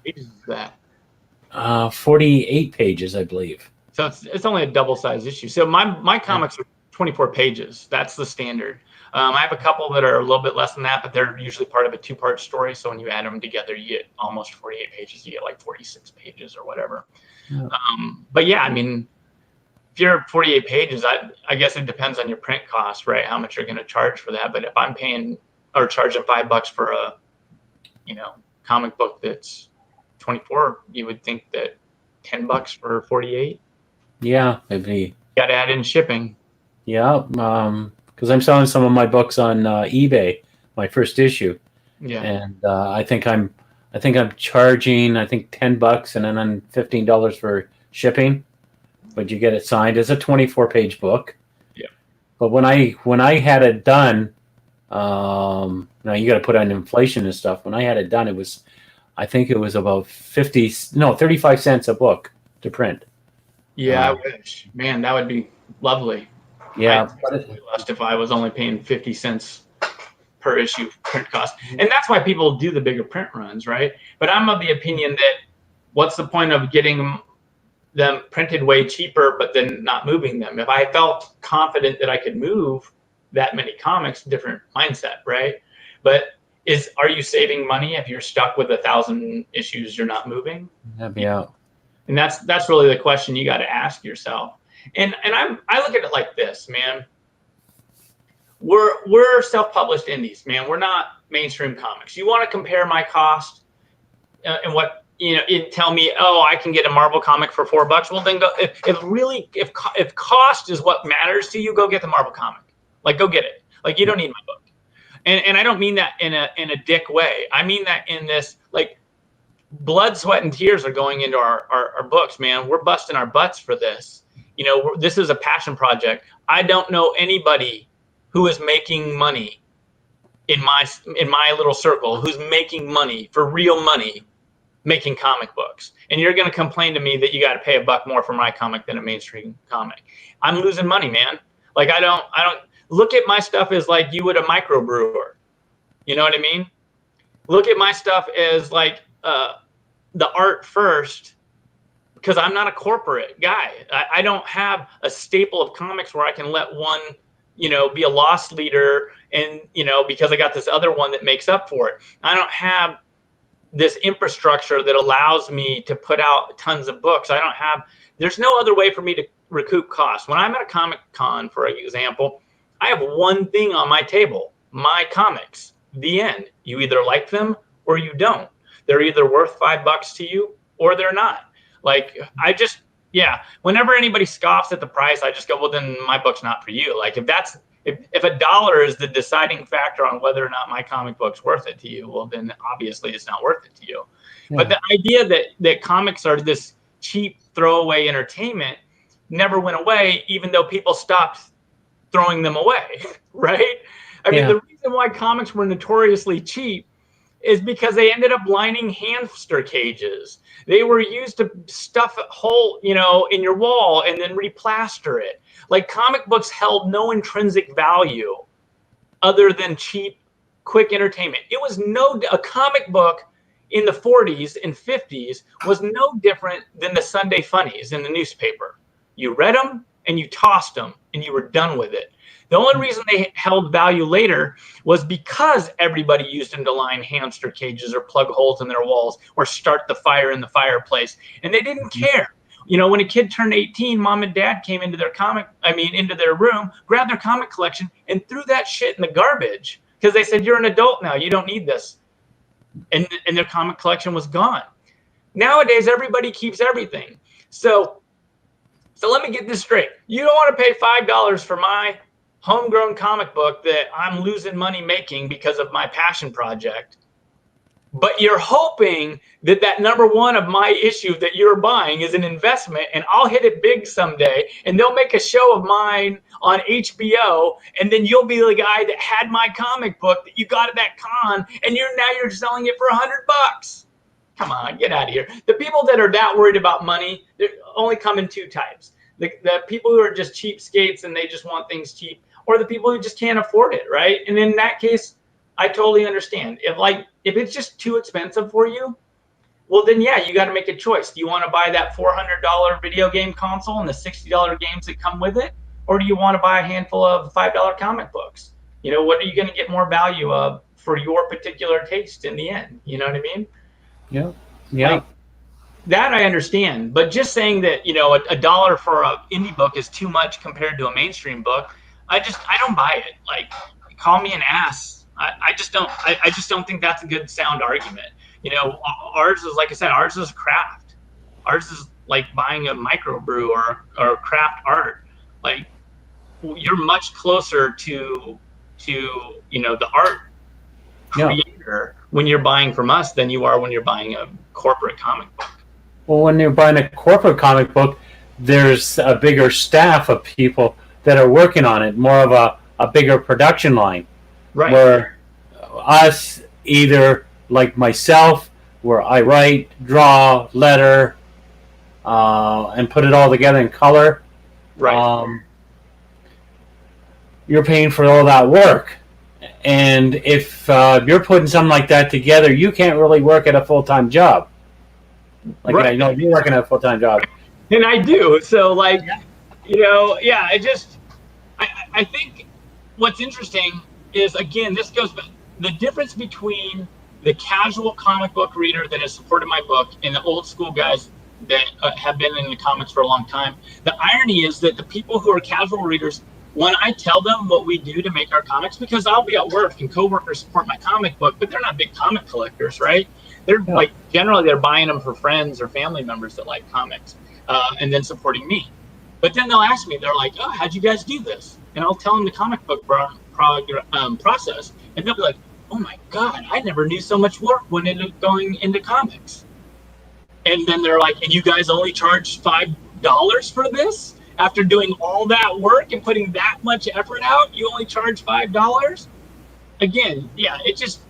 Pages is that? 48 pages, I believe. So it's only a double size issue. So my comics are 24 pages. That's the standard. I have a couple that are a little bit less than that, but they're usually part of a 2-part story. So when you add them together, you get almost 48 pages. You get like 46 pages or whatever. Yeah. But yeah, I mean, if you're 48 pages, I guess it depends on your print cost, right? How much you're going to charge for that. But if I'm paying or charging $5 for a, comic book that's 24, you would think that $10 for 48. Yeah, maybe. Got to add in shipping. Yeah, because I'm selling some of my books on eBay, my first issue. Yeah. And I think I'm charging $10 and then $15 for shipping. But you get it signed. It's a 24-page book. Yeah. But when I had it done, now you got to put on inflation and stuff. When I had it done, I think it was about 35 cents a book to print. Yeah, I wish. Man, that would be lovely. Yeah. I'd be lost if I was only paying 50 cents per issue print cost. And that's why people do the bigger print runs, right? But I'm of the opinion that what's the point of getting them printed way cheaper, but then not moving them? If I felt confident that I could move that many comics, different mindset, right? But are you saving money if you're stuck with 1,000 issues you're not moving? Yeah. And that's really the question you got to ask yourself. And I look at it like this, man. We're self-published indies, man. We're not mainstream comics. You want to compare my cost and what tell me, oh, I can get a Marvel comic for $4. Well, then go. If cost is what matters to you, go get the Marvel comic. Like, go get it. Like, you don't need my book. And I don't mean that in a dick way. I mean that in this, like, blood, sweat, and tears are going into our books, man. We're busting our butts for this. This is a passion project. I don't know anybody who is making money in my little circle who's making money for real money making comic books. And you're going to complain to me that you got to pay $1 more for my comic than a mainstream comic. I'm losing money, man. Like, I don't look at my stuff as like you would a microbrewer. You know what I mean? Look at my stuff as like the art first, because I'm not a corporate guy. I don't have a staple of comics where I can let one, be a loss leader and, because I got this other one that makes up for it. I don't have this infrastructure that allows me to put out tons of books. There's no other way for me to recoup costs. When I'm at a Comic Con, for example, I have one thing on my table, my comics, the end. You either like them or you don't. They're either worth $5 to you or they're not. Like, whenever anybody scoffs at the price, I just go, well, then my book's not for you. Like, if $1 is the deciding factor on whether or not my comic book's worth it to you, well, then obviously it's not worth it to you. Yeah. But the idea that comics are this cheap throwaway entertainment never went away, even though people stopped throwing them away, right? I mean, the reason why comics were notoriously cheap is because they ended up lining hamster cages. They were used to stuff a hole, in your wall and then replaster it. Like, comic books held no intrinsic value other than cheap, quick entertainment. A comic book in the 40s and 50s was no different than the Sunday funnies in the newspaper. You read them and you tossed them and you were done with it. The only reason they held value later was because everybody used them to line hamster cages or plug holes in their walls or start the fire in the fireplace. And they didn't care. When a kid turned 18, mom and dad came into their room, grabbed their comic collection and threw that shit in the garbage because they said, you're an adult now. You don't need this. And their comic collection was gone. Nowadays, everybody keeps everything. So let me get this straight. You don't want to pay $5 for my homegrown comic book that I'm losing money making because of my passion project, but you're hoping that number one of my issue that you're buying is an investment and I'll hit it big someday and they'll make a show of mine on HBO and then you'll be the guy that had my comic book that you got at that con and you're selling it for $100. Come on, get out of here. The people that are that worried about money, they only come in two types. The people who are just cheapskates and they just want things cheap, or the people who just can't afford it, right? And in that case, I totally understand. If it's just too expensive for you, well then yeah, you got to make a choice. Do you want to buy that $400 video game console and the $60 games that come with it, or do you want to buy a handful of $5 comic books? What are you going to get more value of for your particular taste in the end? You know what I mean? Yeah. Like that I understand, but just saying that a dollar for an indie book is too much compared to a mainstream book, I don't buy it. Like, call me an ass. I just don't. I just don't think that's a good sound argument. Ours is, like I said, ours is craft. Ours is like buying a microbrew or craft art. Like, you're much closer to the art creator when you're buying from us than you are when you're buying a corporate comic book. Well, when you're buying a corporate comic book, there's a bigger staff of people that are working on it, more of a bigger production line. Right. Where us, either like myself, where I write, draw, letter, and put it all together in color. Right. You're paying for all that work. And if you're putting something like that together, you can't really work at a full-time job. Like, right. I know you're working at a full-time job. And I do. So, I think what's interesting is, again, this goes back, the difference between the casual comic book reader that has supported my book and the old school guys that have been in the comics for a long time. The irony is that the people who are casual readers, when I tell them what we do to make our comics, because I'll be at work and coworkers support my comic book, but they're not big comic collectors, right? They're generally they're buying them for friends or family members that like comics, and then supporting me. But then they'll ask me, they're like, "Oh, how'd you guys do this?" And I'll tell them the comic book process, and they'll be like, "Oh my God, I never knew so much work went into going into comics." And then they're like, "And you guys only charge $5 for this? After doing all that work and putting that much effort out, you only charge $5? Again, yeah, it just,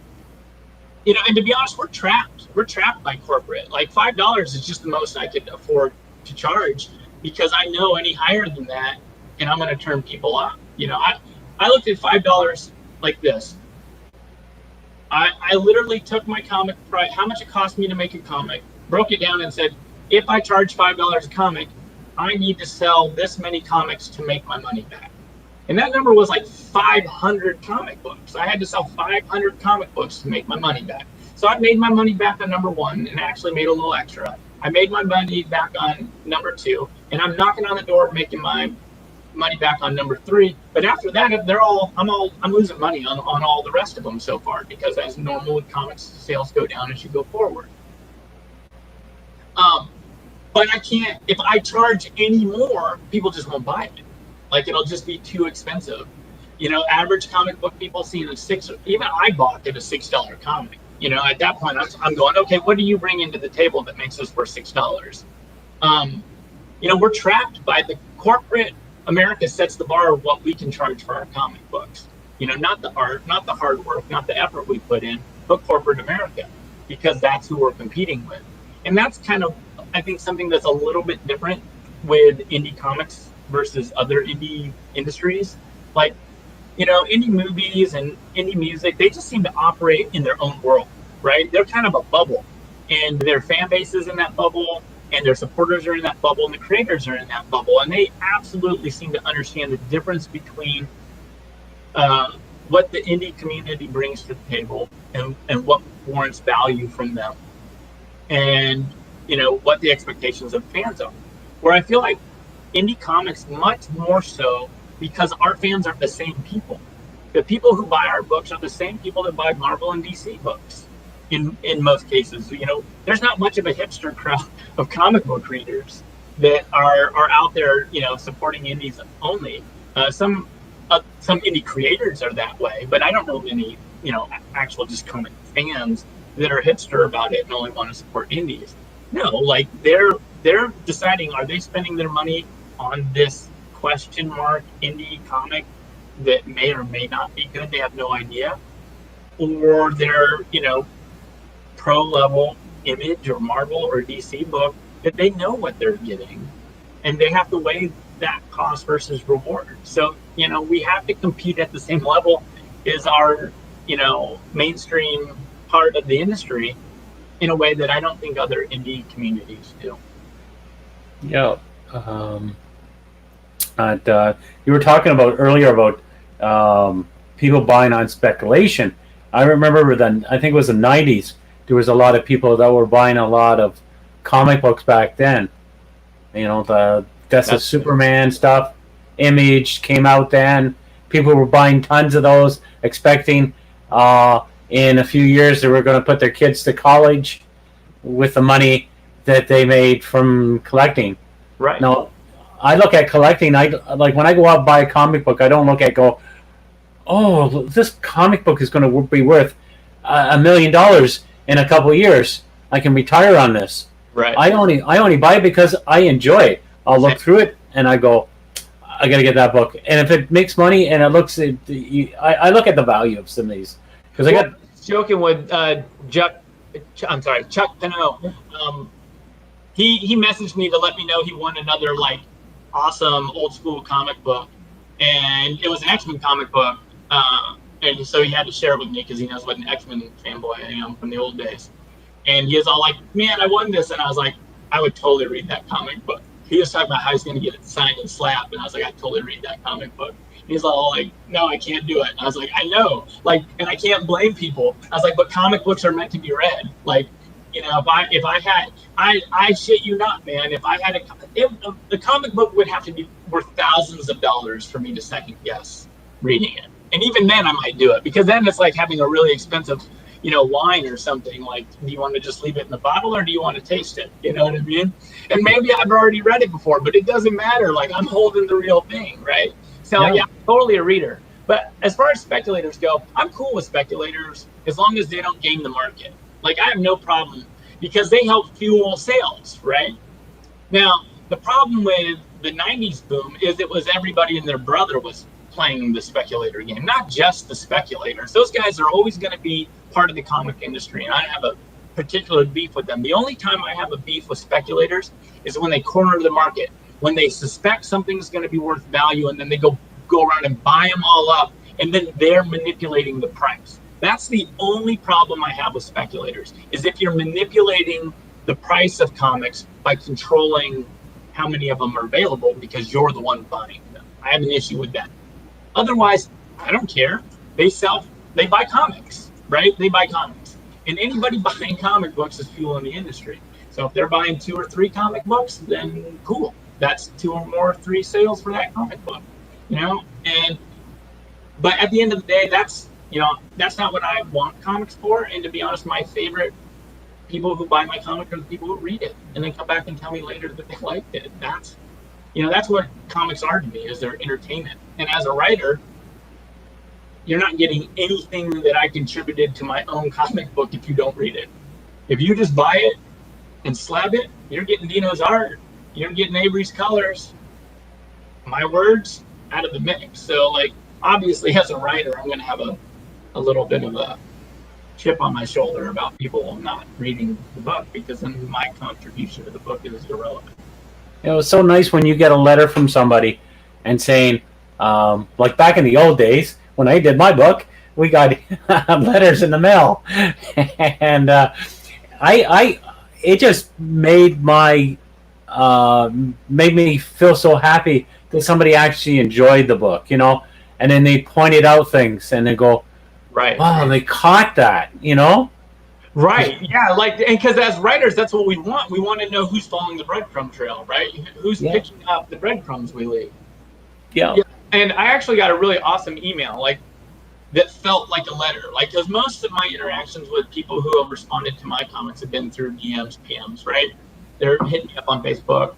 and to be honest, we're trapped. We're trapped by corporate. Like, $5 is just the most I could afford to charge, because I know any higher than that, and I'm going to turn people off. I looked at $5 like this. I literally took my comic price, how much it cost me to make a comic, broke it down and said, if I charge $5 a comic, I need to sell this many comics to make my money back. And that number was like 500 comic books. I had to sell 500 comic books to make my money back. So I made my money back on number one and actually made a little extra. I made my money back on number two, and I'm knocking on the door making my money back on number three. But after that, I'm losing money on all the rest of them so far, because as normal with comics, sales go down as you go forward. But I can't, if I charge any more, people just won't buy it. Like, it'll just be too expensive. Average comic book people see even I bought it a $6 comic. At that point, I'm going, okay, what do you bring into the table that makes this worth $6? We're trapped by the corporate. America sets the bar of what we can charge for our comic books. Not the art, not the hard work, not the effort we put in, but corporate America, because that's who we're competing with. And that's kind of, I think, something that's a little bit different with indie comics versus other indie industries. Like, indie movies and indie music, they just seem to operate in their own world, right? They're kind of a bubble, and their fan base is in that bubble, and their supporters are in that bubble, and the creators are in that bubble, and they absolutely seem to understand the difference between what the indie community brings to the table and what warrants value from them, and what the expectations of fans are. Where I feel like indie comics much more so, because our fans are the same people. The people who buy our books are the same people that buy Marvel and DC books. In most cases, there's not much of a hipster crowd of comic book readers that are out there, supporting indies only. Some indie creators are that way, but I don't know many, actual just comic fans that are hipster about it and only want to support indies. No, like, they're deciding, are they spending their money on this question mark indie comic that may or may not be good? They have no idea. Or they're, pro level Image or Marvel or DC book that they know what they're getting, and they have to weigh that cost versus reward. So, we have to compete at the same level as our mainstream part of the industry in a way that I don't think other indie communities do. Yeah. Um, and, you were talking about earlier about people buying on speculation. I remember then, I think it was the 90s, there was a lot of people that were buying a lot of comic books back then. The Death of That's Superman stuff, Image came out then. People were buying tons of those, expecting in a few years they were going to put their kids to college with the money that they made from collecting. right. Now, I look at collecting. I like when I go out and buy a comic book. I don't look at go, oh, this comic book is going to be worth $1 million in a couple of years. I can retire on this. Right. I only buy it because I enjoy it. I'll look through it and I go, I got to get that book. And if it makes money and it looks, I look at the value of some of these because I got joking with Chuck Pinot. He messaged me to let me know he won another like awesome old school comic book, and it was an X-Men comic book. And so he had to share it with me because he knows what an X-Men fanboy I am from the old days. And he was all like, "Man, I won this," and I was like, "I would totally read that comic book." He was talking about how he's going to get it signed and slapped, and I was like, "I'd totally read that comic book." He's all like, "No, I can't do it." And I was like, "I know, like, and I can't blame people." I was like, "But comic books are meant to be read. Like, if I had, I shit you not, man. If I had the comic book would have to be worth thousands of dollars for me to second guess reading it. And even then, I might do it because then it's like having a really expensive, wine or something. Like, do you want to just leave it in the bottle or do you want to taste it? You know what I mean? And maybe I've already read it before, but it doesn't matter. Like, I'm holding the real thing, right? So yeah, I'm totally a reader. But as far as speculators go, I'm cool with speculators as long as they don't game the market. Like, I have no problem because they help fuel sales, right? Now, the problem with the 90s boom is it was everybody and their brother was playing the speculator game, not just the speculators. Those guys are always going to be part of the comic industry, and I have a particular beef with them. The only time I have a beef with speculators is when they corner the market, when they suspect something's going to be worth value, and then they go around and buy them all up, and then they're manipulating the price. That's the only problem I have with speculators, is if you're manipulating the price of comics by controlling how many of them are available because you're the one buying them. I have an issue with that. Otherwise, I don't care. They buy comics, right? They buy comics. And anybody buying comic books is fueling the industry. So if they're buying 2 or 3 comic books, then cool. That's 2 or more 3 sales for that comic book, but at the end of the day, that's not what I want comics for. And to be honest, my favorite people who buy my comic are the people who read it and then come back and tell me later that they liked it. That's what comics are to me, is they're entertainment. And as a writer, you're not getting anything that I contributed to my own comic book if you don't read it. If you just buy it and slab it, you're getting Dino's art. You're getting Avery's colors. My words out of the mix. So, like, obviously, as a writer, I'm going to have a little bit of a chip on my shoulder about people not reading the book, because then my contribution to the book is irrelevant. It was so nice when you get a letter from somebody and saying, like back in the old days when I did my book, we got letters in the mail, and it just made me feel so happy that somebody actually enjoyed the book, and then they pointed out things and they go, right, wow, they caught that, Right. Yeah. Like, and because as writers, that's what we want. We want to know who's following the breadcrumb trail, right? Who's picking up the breadcrumbs we leave. Yeah. And I actually got a really awesome email, like, that felt like a letter. Like, because most of my interactions with people who have responded to my comments have been through DMs, PMs, right? They're hitting me up on Facebook.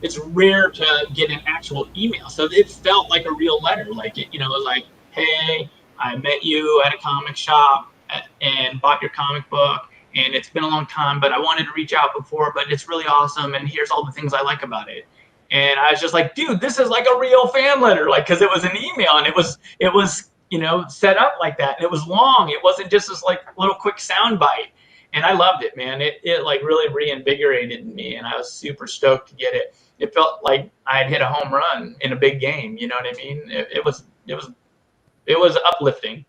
It's rare to get an actual email. So it felt like a real letter. Like, it was like, hey, I met you at a comic shop and bought your comic book, and it's been a long time, but I wanted to reach out before, but it's really awesome, and here's all the things I like about it. And I was just like, dude, this is like a real fan letter, like, because it was an email, and it was set up like that, and it was long. It wasn't just this like little quick sound bite, and I loved it, man. It like really reinvigorated me, and I was super stoked to get it. It felt like I had hit a home run in a big game. You know what I mean? It was uplifting.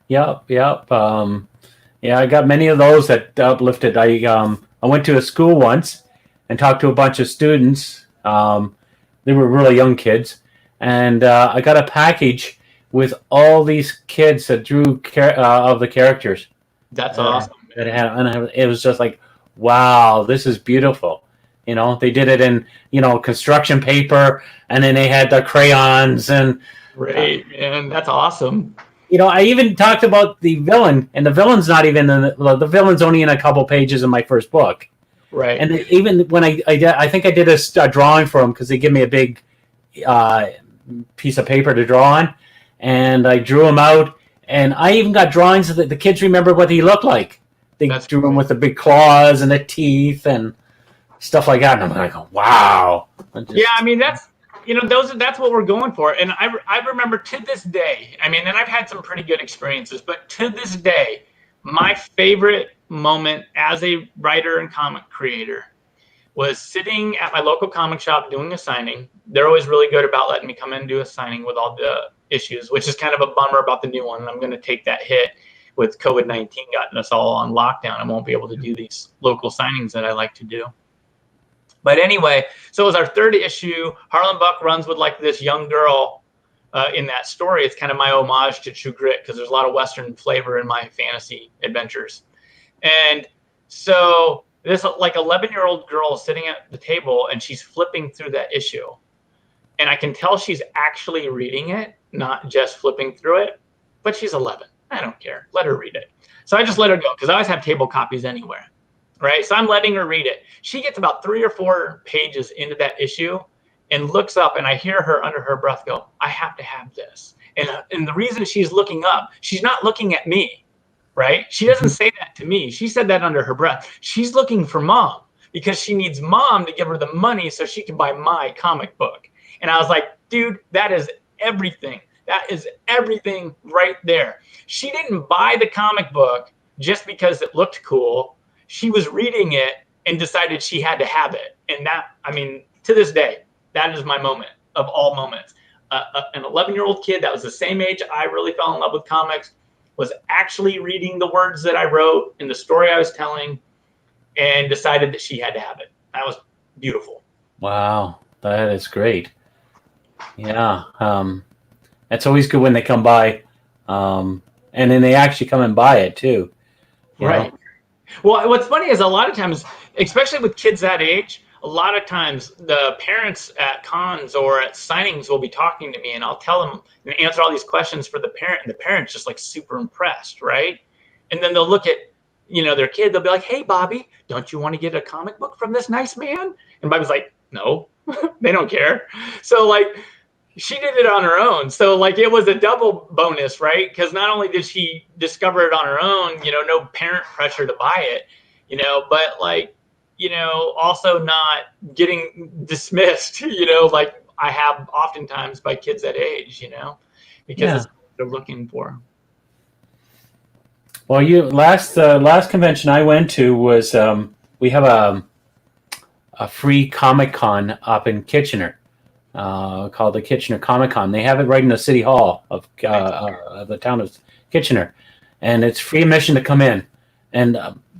Yep. Yeah, I got many of those that uplifted. I went to a school once and talked to a bunch of students. They were really young kids, and I got a package with all these kids that drew of the characters. That's awesome. That had, and it was just like, wow, this is beautiful. They did it in construction paper, and then they had the crayons and. Great, man. That's awesome. I even talked about the villain, and the villain's not even the villain's only in a couple pages in my first book. Right. And even when I think I did a drawing for him because they give me a big piece of paper to draw on, and I drew him out, and I even got drawings that the kids remember what he looked like. They drew him with the big claws and the teeth and stuff like that, and I'm like, wow. Yeah, I mean that's what we're going for. And I remember to this day, and I've had some pretty good experiences, but to this day, my favorite moment as a writer and comic creator was sitting at my local comic shop doing a signing. They're always really good about letting me come in and do a signing with all the issues, which is kind of a bummer about the new one. And I'm going to take that hit with COVID-19 gotten us all on lockdown. I won't be able to do these local signings that I like to do. But anyway, so it was our third issue. Harland Buck runs with like this young girl in that story. It's kind of my homage to True Grit because there's a lot of Western flavor in my fantasy adventures. And so this like 11-year-old girl is sitting at the table and she's flipping through that issue. And I can tell she's actually reading it, not just flipping through it. But she's 11. I don't care. Let her read it. So I just let her go because I always have table copies anywhere. Right. So I'm letting her read it. She gets about 3 or 4 pages into that issue and looks up, and I hear her under her breath go, I have to have this. And the reason she's looking up, she's not looking at me. Right. She doesn't say that to me. She said that under her breath. She's looking for mom because she needs mom to give her the money so she can buy my comic book. And I was like, dude, that is everything. That is everything right there. She didn't buy the comic book just because it looked cool. She was reading it and decided she had to have it. And that, to this day, that is my moment of all moments. An 11-year-old kid that was the same age I really fell in love with comics was actually reading the words that I wrote in the story I was telling and decided that she had to have it. That was beautiful. Wow, that is great. Yeah. It's always good when they come by and then they actually come and buy it too. Right. Well, what's funny is a lot of times, especially with kids that age, a lot of times the parents at cons or at signings will be talking to me and I'll tell them and answer all these questions for the parent, and the parent's just like super impressed, right? And then they'll look at, their kid, they'll be like, hey, Bobby, don't you want to get a comic book from this nice man? And Bobby's like, no, they don't care. So like, she did it on her own. So like it was a double bonus, right? Because not only did she discover it on her own, no parent pressure to buy it, but like, also not getting dismissed, like I have oftentimes by kids that age, because it's what they're looking for. Well, last convention I went to was we have a free Comic Con up in Kitchener. Called the Kitchener Comic Con. They have it right in the city hall of the town of Kitchener, and it's free admission to come in. And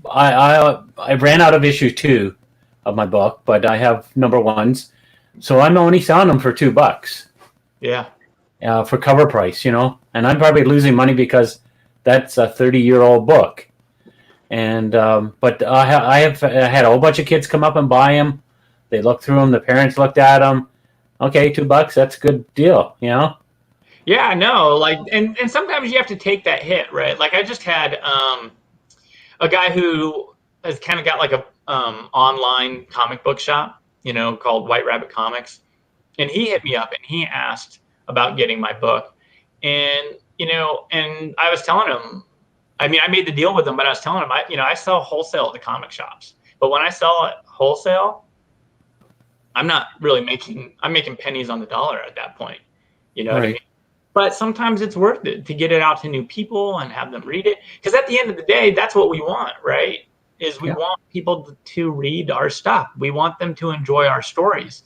I ran out of issue 2 of my book, but I have number 1s, so I'm only selling them for $2. Yeah. For cover price, and I'm probably losing money because that's a 30-year-old book. And but I have had a whole bunch of kids come up and buy them. They looked through them. The parents looked at them. Okay, $2, that's a good deal, Yeah, no, like, and sometimes you have to take that hit, right? Like I just had a guy who has kind of got like a online comic book shop, called White Rabbit Comics. And he hit me up and he asked about getting my book. And, and I was telling him, I made the deal with him, but I was telling him, I sell wholesale at the comic shops. But when I sell it wholesale, I'm not really I'm making pennies on the dollar at that point. What I mean? But sometimes it's worth it to get it out to new people and have them read it. Because at the end of the day, that's what we want, right? Is we want people to read our stuff. We want them to enjoy our stories.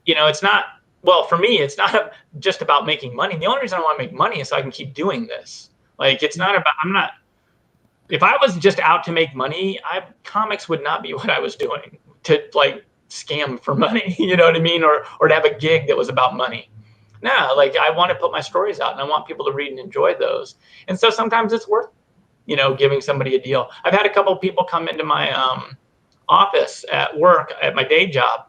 It's not, well, for me, it's not just about making money. The only reason I want to make money is so I can keep doing this. Like, it's not about, if I was just out to make money, comics would not be what I was doing to like scam for money, you know what I mean? Or to have a gig that was about money. No, like I want to put my stories out and I want people to read and enjoy those. And so sometimes it's worth, giving somebody a deal. I've had a couple of people come into my office at work at my day job,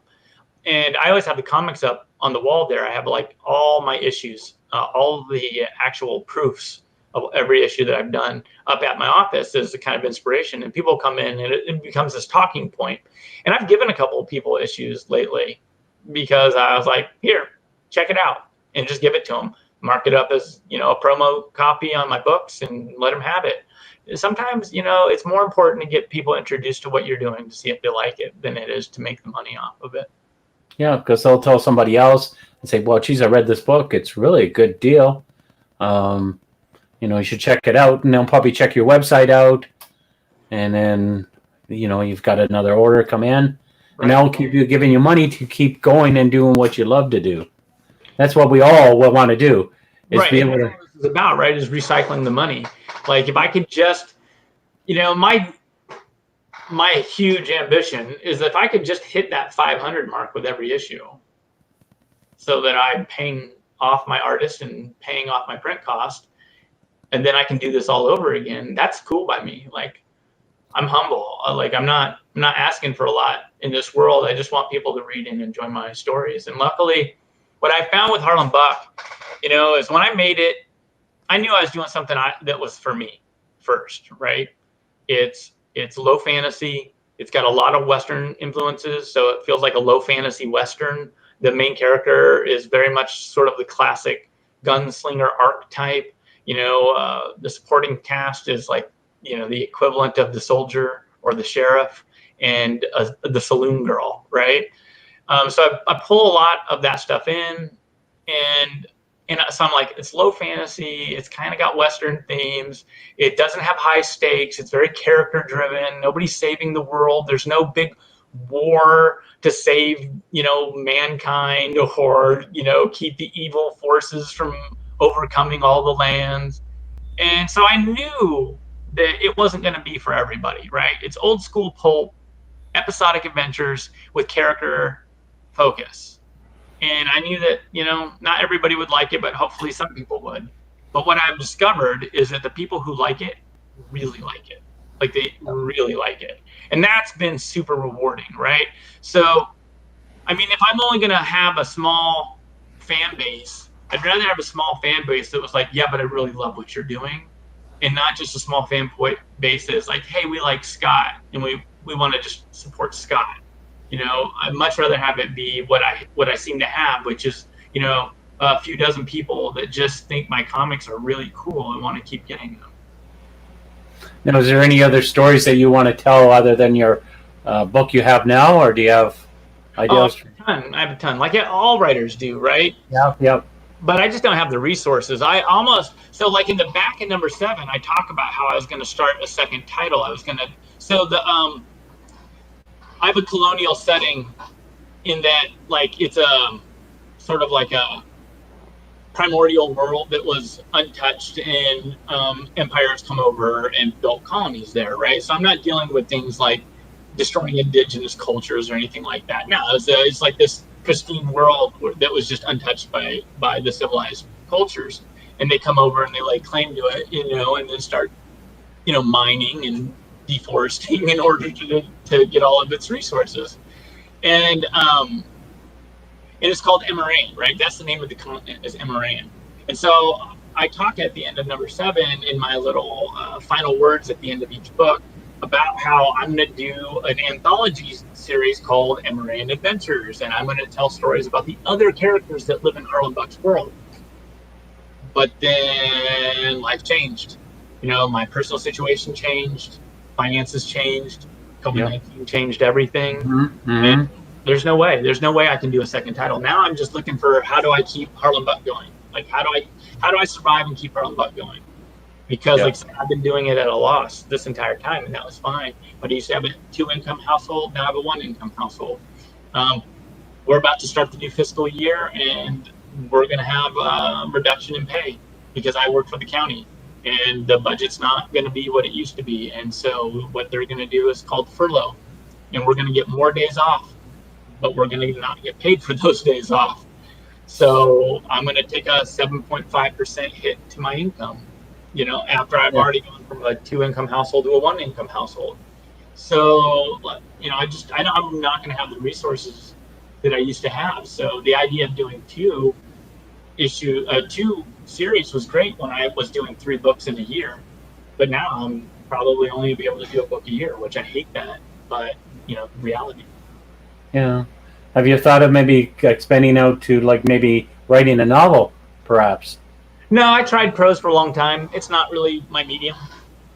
and I always have the comics up on the wall there. I have like all my issues, all the actual proofs of every issue that I've done up at my office as a kind of inspiration. And people come in and it becomes this talking point. And I've given a couple of people issues lately because I was like, here, check it out, and just give it to them. Mark it up as, a promo copy on my books and let them have it. Sometimes, it's more important to get people introduced to what you're doing to see if they like it than it is to make the money off of it. Yeah, because they'll tell somebody else and say, well, geez, I read this book. It's really a good deal. You should check it out. And they'll probably check your website out. And then, you've got another order come in. Right. And they'll keep giving you money to keep going and doing what you love to do. That's what we all want to do. Is right. Be able to... That's what this is about, right? Is recycling the money. Like if I could just, my huge ambition is if I could just hit that 500 mark with every issue so that I'm paying off my artist and paying off my print cost, and then I can do this all over again. That's cool by me. Like I'm humble. Like I'm not asking for a lot in this world. I just want people to read and enjoy my stories. And luckily, what I found with Harland Buck, is when I made it, I knew I was doing something that was for me first, right? It's low fantasy. It's got a lot of Western influences, so it feels like a low fantasy Western. The main character is very much sort of the classic gunslinger archetype. The supporting cast is like, the equivalent of the soldier or the sheriff and the saloon girl, right? So I pull a lot of that stuff in, and so I'm like, it's low fantasy. It's kind of got Western themes. It doesn't have high stakes. It's very character driven. Nobody's saving the world. There's no big war to save, mankind or, keep the evil forces from overcoming all the lands. And so I knew that it wasn't going to be for everybody, right? It's old school pulp, episodic adventures with character focus. And I knew that, not everybody would like it, but hopefully some people would. But what I've discovered is that the people who like it really like it. Like they really like it. And that's been super rewarding, right? So, if I'm only going to have a small fan base, I'd rather have a small fan base that was like, yeah, but I really love what you're doing. And not just a small fan base that is like, hey, we like Scott and we want to just support Scott. I'd much rather have it be what I seem to have, which is, a few dozen people that just think my comics are really cool and want to keep getting them. Now, is there any other stories that you want to tell other than your book you have now, or do you have ideas? I have a ton, like all writers do, right? Yeah. But I just don't have the resources. So like in the back in number 7, I talk about how I was going to start a second title. I have a colonial setting in that, like, it's a sort of like a primordial world that was untouched, and empires come over and built colonies there, right? So I'm not dealing with things like destroying indigenous cultures or anything like that. No, it's like this pristine world that was just untouched by the civilized cultures, and they come over and they lay claim to it, and then start, mining and deforesting in order to get all of its resources. And it's called Emerane, right? That's the name of the continent, is Emerane. And so I talk at the end of number 7 in my little final words at the end of each book about how I'm going to do an anthology series called Emerane Adventures, and I'm going to tell stories about the other characters that live in Harland Buck's world. But then life changed. My personal situation changed. Finances changed. COVID-19 changed everything. Mm-hmm. And there's no way I can do a second title. Now I'm just looking for, how do I keep Harland Buck going? Like, how do I survive and keep Harland Buck going? Because I've been doing it at a loss this entire time, and that was fine. But I used to have a 2-income household. Now I have a 1-income household. We're about to start the new fiscal year, and we're going to have a reduction in pay because I work for the county. and the budget's not going to be what it used to be. And so what they're going to do is called furlough, and we're going to get more days off, but we're going to not get paid for those days off. So I'm going to take a 7.5% hit to my income, after I've already gone from a 2-income household to a 1-income household. So, I'm not going to have the resources that I used to have. So the idea of doing two series was great when I was doing 3 books in a year, but now I'm probably only be able to do a book a year, which I hate that, but reality. Yeah. Have you thought of maybe expanding out to like maybe writing a novel, perhaps? No, I tried prose for a long time. It's not really my medium.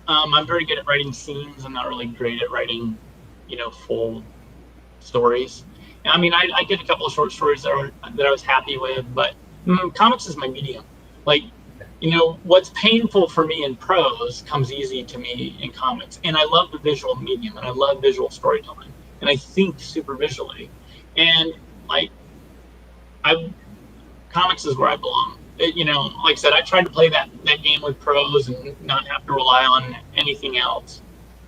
I'm very good at writing scenes. I'm not really great at writing, full stories. I mean, I did a couple of short stories that I was happy with, but comics is my medium. Like, what's painful for me in prose comes easy to me in comics. And I love the visual medium, and I love visual storytelling, and I think super visually. And comics is where I belong. Like I said, I tried to play that game with prose and not have to rely on anything else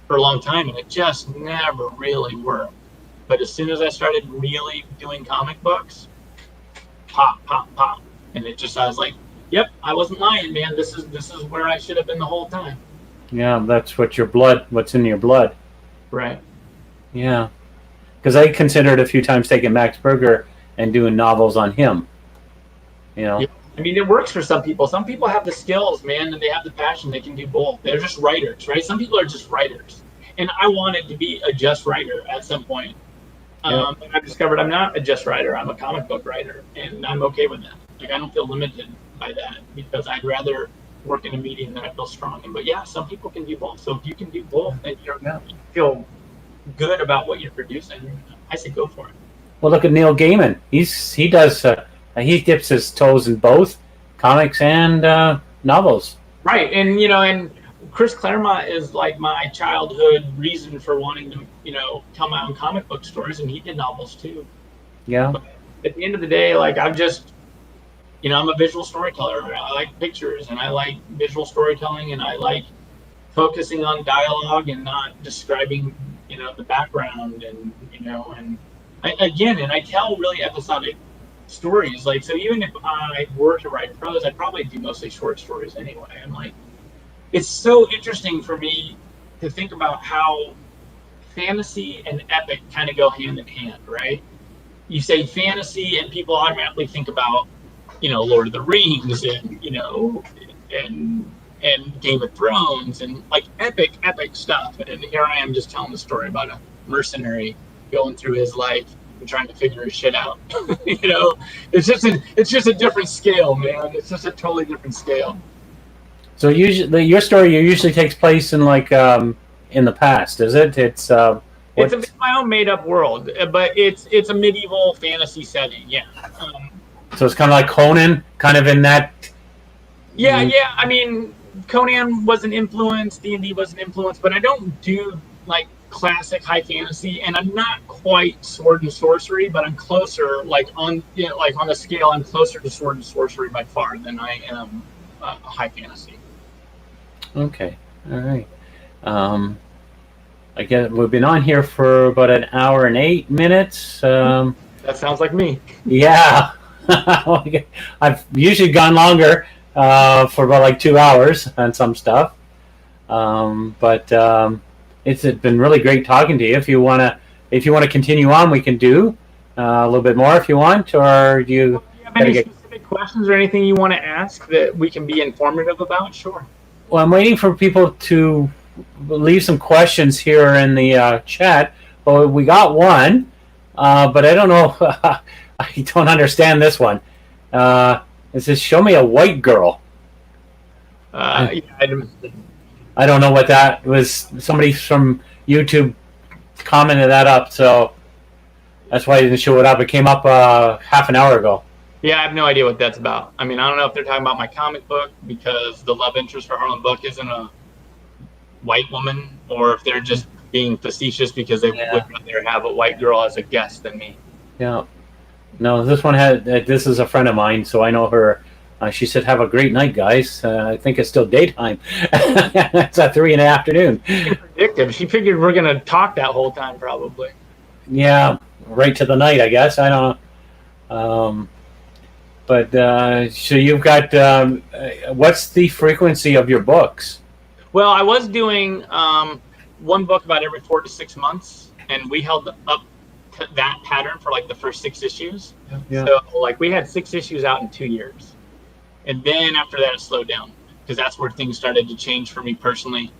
for a long time, and it just never really worked. But as soon as I started really doing comic books, pop, and I was like, yep, I wasn't lying, man. This is where I should have been the whole time. Yeah, that's what's in your blood. Right. Yeah. Because I considered a few times taking Max Berger and doing novels on him. Yeah. I mean, it works for some people. Some people have the skills, man, and they have the passion. They can do both. They're just writers, right? Some people are just writers. And I wanted to be a just writer at some point. Yeah. But I've discovered I'm not a just writer. I'm a comic book writer, and I'm okay with that. Like, I don't feel limited by that because I'd rather work in a medium that I feel strong in. But yeah, some people can do both. So if you can do both and you feel good about what you're producing, I say go for it. Well, look at Neil Gaiman. He dips his toes in both comics and novels. Right, and Chris Claremont is like my childhood reason for wanting to, tell my own comic book stories, and he did novels too. Yeah. But at the end of the day, like I'm a visual storyteller. I like pictures, and I like visual storytelling, and I like focusing on dialogue and not describing, the background, and I tell really episodic stories. Like, so even if I were to write prose, I'd probably do mostly short stories anyway. I'm like, it's so interesting for me to think about how fantasy and epic kind of go hand in hand, right? You say fantasy and people automatically think about, Lord of the Rings and Game of Thrones and like epic stuff. And here I am just telling the story about a mercenary going through his life and trying to figure his shit out. It's just a different scale, man. It's just a totally different scale. So usually, your story usually takes place in in the past, is it? It's my own made up world, but it's a medieval fantasy setting. Yeah. So it's kind of like Conan, kind of in that. Yeah. I mean, Conan was an influence. D&D was an influence, but I don't do like classic high fantasy, and I'm not quite sword and sorcery, but I'm closer. On the scale, I'm closer to sword and sorcery by far than I am high fantasy. Okay. All right. I guess we've been on here for about an hour and 8 minutes. That sounds like me. Yeah. I've usually gone longer for about 2 hours on some stuff. But it's been really great talking to you. If you want to continue on, we can do a little bit more if you want, or do you have any specific questions or anything you want to ask that we can be informative about? Sure. Well, I'm waiting for people to leave some questions here in the chat. Well, we got one, but I don't know. I don't understand this one. It says, "Show me a white girl." I don't know what that was. Somebody from YouTube commented that up, so that's why I didn't show it up. It came up half an hour ago. Yeah, I have no idea what that's about. I mean, I don't know if they're talking about my comic book because the love interest for Harland Buck isn't a white woman, or if they're just being facetious because they would rather have a white girl as a guest than me. Yeah. No, this one this is a friend of mine, so I know her She said, "Have a great night, guys." I think it's still daytime. It's at 3 in the afternoon. Predictive. She figured we're gonna talk that whole time, probably. Yeah, right to the night, I guess. I don't know. But so you've got what's the frequency of your books? Well, I was doing one book about every 4 to 6 months, and we held up to that pattern for like the first 6 issues. Yeah. So like we had 6 issues out in 2 years, and then after that it slowed down because that's where things started to change for me personally.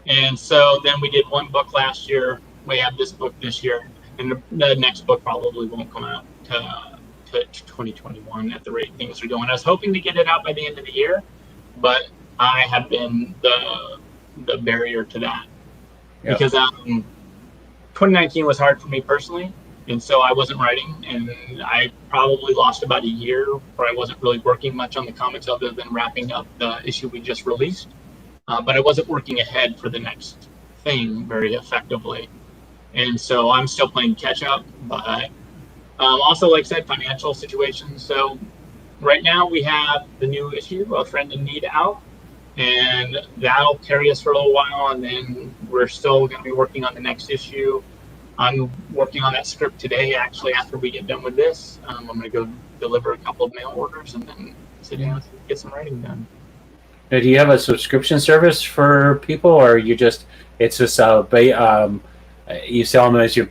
And so then we did one book last year. We have this book this year, and the next book probably won't come out to 2021 at the rate things are going. I was hoping to get it out by the end of the year, but I have been the barrier to that. Yep. Because 2019 was hard for me personally, and so I wasn't writing, and I probably lost about a year where I wasn't really working much on the comics other than wrapping up the issue we just released. But I wasn't working ahead for the next thing very effectively, and so I'm still playing catch up. But also, like I said, financial situations. So right now we have the new issue, A Friend in Need, out, and that'll carry us for a little while, and then we're still going to be working on the next issue. I'm working on that script today, actually, after we get done with this. I'm going to go deliver a couple of mail orders and then sit down and get some writing done. Now, do you have a subscription service for people, or you just you sell them as you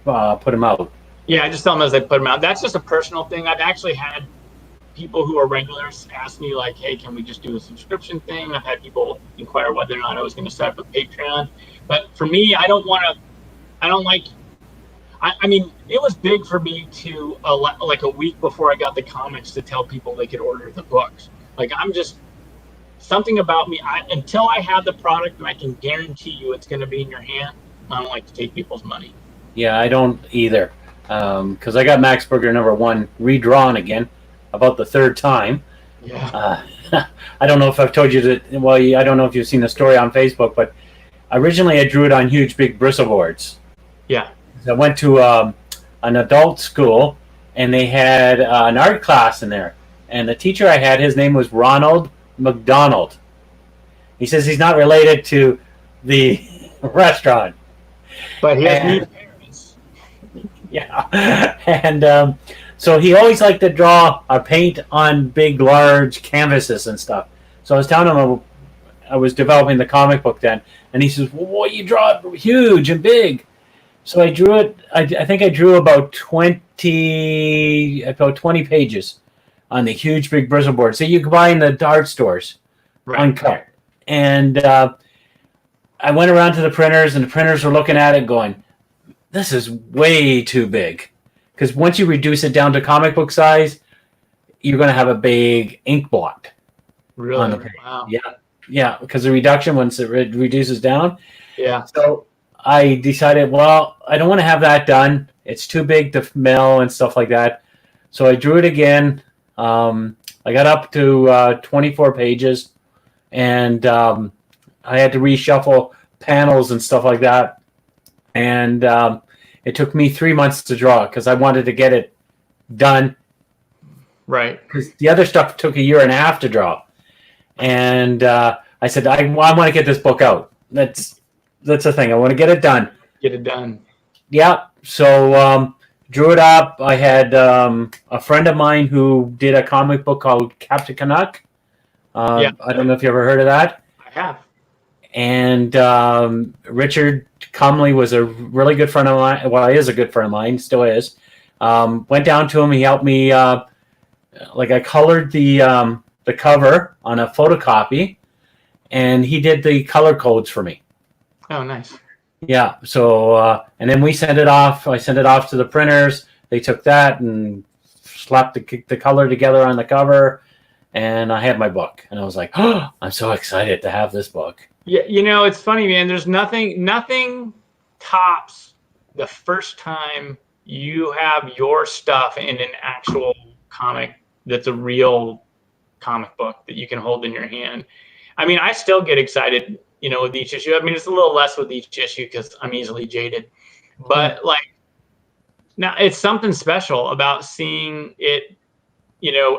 put them out? Yeah, I just sell them as I put them out. That's just a personal thing. I've actually had people who are regulars ask me like, hey, can we just do a subscription thing? I've had people inquire whether or not I was going to set up a Patreon. But for me, I mean, it was big for me to, like a week before I got the comics, to tell people they could order the books. Like, I'm just, something about me, until I have the product and I can guarantee you it's going to be in your hand, I don't like to take people's money. Yeah, I don't either. Because I got Max Burger #1 redrawn again, about the 3rd time. Yeah. I don't know if I've told you that. Well, I don't know if you've seen the story on Facebook, but originally I drew it on huge, big bristle boards. Yeah. I went to an adult school, and they had an art class in there. And the teacher I had, his name was Ronald McDonald. He says he's not related to the restaurant. But he has neat parents. Yeah. And so he always liked to draw or paint on big, large canvases and stuff. So I was telling him I was developing the comic book then. And he says, well, you draw it huge and big. So I drew it. I think I drew about 20 pages on the huge, big bristle boards that you can buy in the art stores, right, uncut. And I went around to the printers, and the printers were looking at it going, this is way too big. Because once you reduce it down to comic book size, you're going to have a big ink blot. Really? On the page. Wow. Yeah, because the reduction, once it reduces down. Yeah. So I decided, well, I don't want to have that done. It's too big to mail and stuff like that. So I drew it again. I got up to 24 pages, and I had to reshuffle panels and stuff like that. And it took me 3 months to draw because I wanted to get it done. Right. Because the other stuff took a year and a half to draw. And I said, I want to get this book out. That's the thing. I want to get it done. Get it done. Yeah. So drew it up. I had a friend of mine who did a comic book called Captain Canuck. I don't know if you ever heard of that. I have. And Richard Cumley was a really good friend of mine. Well, he is a good friend of mine. Still is. Went down to him. He helped me. I colored the cover on a photocopy, and he did the color codes for me. Oh, nice. Yeah. So, and then we sent it off. I sent it off to the printers. They took that and slapped the color together on the cover, and I had my book. And I was like, oh, I'm so excited to have this book. Yeah, it's funny, man. There's nothing tops the first time you have your stuff in an actual comic that's a real comic book that you can hold in your hand. I mean, I still get excited, with each issue. I mean, it's a little less with each issue because I'm easily jaded. But now it's something special about seeing it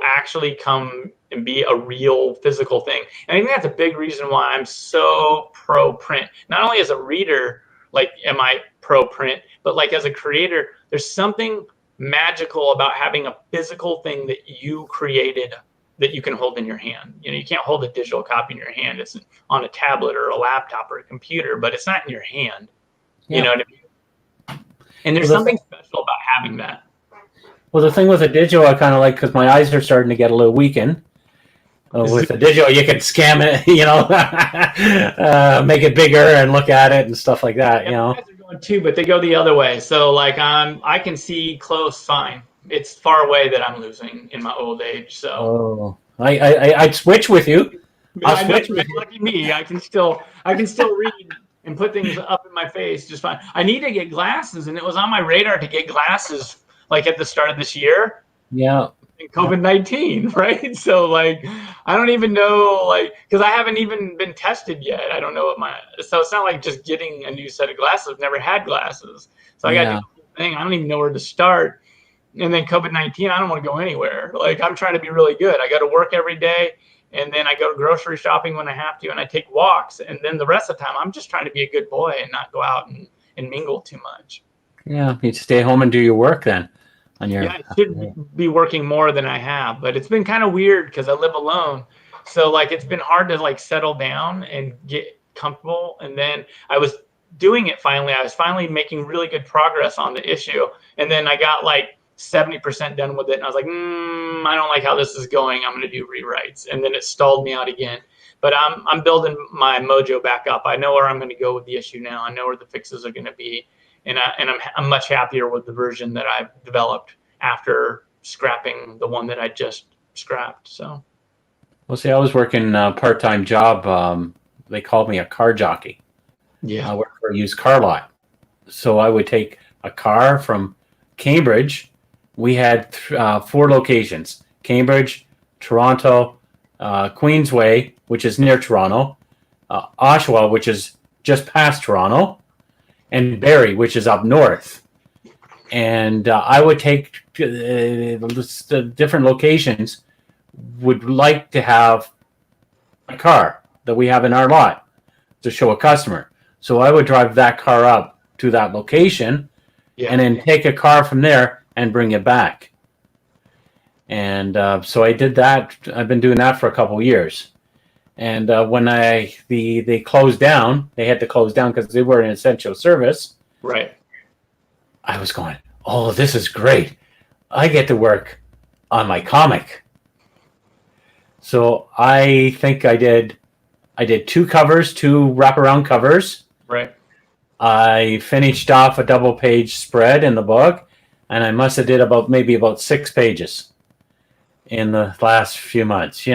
actually come and be a real physical thing. And I think that's a big reason why I'm so pro print. Not only as a reader, like, am I pro print, but like as a creator, there's something magical about having a physical thing that you created that you can hold in your hand. You can't hold a digital copy in your hand. It's on a tablet or a laptop or a computer, but it's not in your hand. Yeah. You know what I mean? And there's something special about having that. Well, the thing with the digital, I kind of like, because my eyes are starting to get a little weakened. With the digital, you can scam it, make it bigger and look at it and stuff like that. My eyes are going too, but they go the other way. So like I can see close fine. It's far away that I'm losing in my old age. So I'd switch with you. I'll switch with you. Lucky me, I can still read and put things up in my face just fine. I need to get glasses, and it was on my radar to get glasses like at the start of this year. Yeah. COVID-19, right? So like, I don't even know, like, because I haven't even been tested yet. I don't know so it's not like just getting a new set of glasses. I've never had glasses. So I got to do the whole thing. I don't even know where to start. And then COVID-19, I don't want to go anywhere. Like, I'm trying to be really good. I got to work every day. And then I go grocery shopping when I have to, and I take walks. And then the rest of the time, I'm just trying to be a good boy and not go out and mingle too much. Yeah, you stay home and do your work then. I should be working more than I have, but it's been kind of weird because I live alone. So like, it's been hard to like settle down and get comfortable. And then I was doing it finally. I was finally making really good progress on the issue. And then I got like 70% done with it. And I was like, I don't like how this is going. I'm going to do rewrites. And then it stalled me out again. But I'm building my mojo back up. I know where I'm going to go with the issue now. I know where the fixes are going to be. And I'm much happier with the version that I've developed after scrapping the one that I just scrapped. So, well, see, I was working a part-time job. They called me a car jockey. Yeah, I worked for a used car lot. So I would take a car from Cambridge. We had 4 locations: Cambridge, Toronto, Queensway, which is near Toronto, Oshawa, which is just past Toronto, and Barrie, which is up north. And I would take the different locations would like to have a car that we have in our lot to show a customer. So I would drive that car up to that location and then take a car from there and bring it back. And so I did that. I've been doing that for a couple of years. And when they closed down, they had to close down because they were an essential service. Right. I was going, oh, this is great. I get to work on my comic. So I think I did 2 covers, 2 wraparound covers. Right. I finished off a double-page spread in the book, and I must have did about 6 pages in the last few months,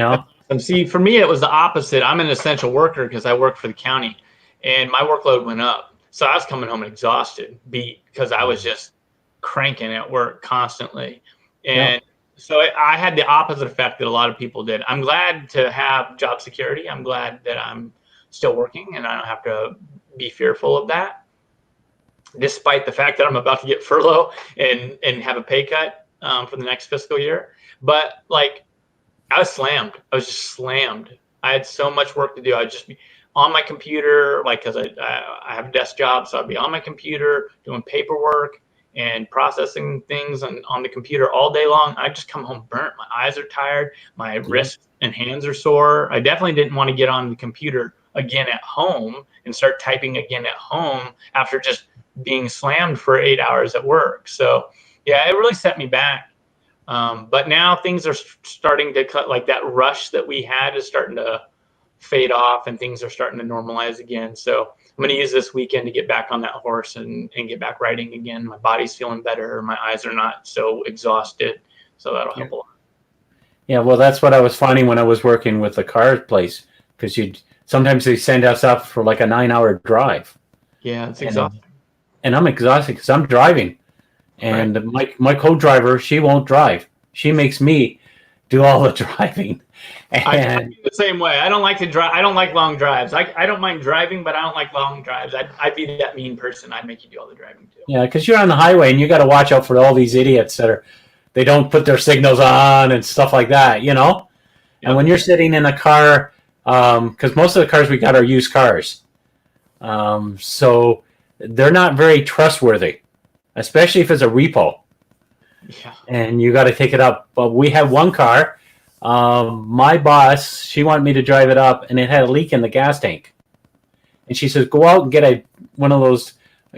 And see, for me, it was the opposite. I'm an essential worker because I work for the county, and my workload went up. So I was coming home exhausted, beat, because I was just cranking at work constantly. And so I had the opposite effect that a lot of people did. I'm glad to have job security. I'm glad that I'm still working and I don't have to be fearful of that, despite the fact that I'm about to get furlough and have a pay cut for the next fiscal year. But like, I was slammed. I was just slammed. I had so much work to do. I'd just be on my computer, like, because I have a desk job, so I'd be on my computer doing paperwork and processing things on the computer all day long. I just come home burnt. My eyes are tired. My wrists and hands are sore. I definitely didn't want to get on the computer again at home and start typing again at home after just being slammed for 8 hours at work. So yeah, it really set me back. But now things are starting to cut, like that rush that we had is starting to fade off and things are starting to normalize again. So I'm going to use this weekend to get back on that horse and get back riding again. My body's feeling better. My eyes are not so exhausted. So that'll help a lot. Yeah, well, that's what I was finding when I was working with the car place, because sometimes they send us up for like a 9-hour drive. Yeah, it's exhausting. And I'm exhausted because I'm driving. And my co-driver, she won't drive. She makes me do all the driving. And I feel the same way. I don't like to drive. I don't like long drives. I don't mind driving, but I don't like long drives. I'd be that mean person. I'd make you do all the driving too. Yeah, because you're on the highway and you got to watch out for all these idiots that are they don't put their signals on and stuff like that, you know. Yep. And when you're sitting in a car, because most of the cars we got are used cars, so they're not very trustworthy, especially if it's a repo. Yeah. And you got to take it up. But we have one car. My boss, she wanted me to drive it up, and it had a leak in the gas tank. And she says, go out and get one of those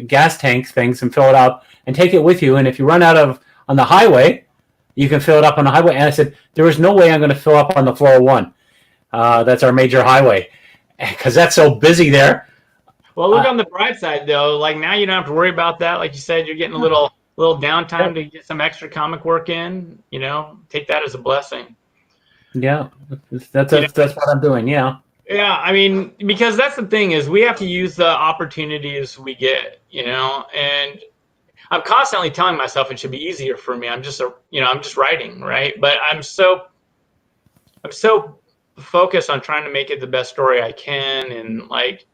gas tank things and fill it up and take it with you. And if you run out on the highway, you can fill it up on the highway. And I said, there is no way I'm going to fill up on the 401. That's our major highway, because that's so busy there. Well, look on the bright side, though. Like, now you don't have to worry about that. Like you said, you're getting a little downtime to get some extra comic work in. You know, take that as a blessing. Yeah, that's what I'm doing. Yeah. Yeah, I mean, because that's the thing is we have to use the opportunities we get, you know, and I'm constantly telling myself it should be easier for me. I'm just writing, right? But I'm so focused on trying to make it the best story I can, and like,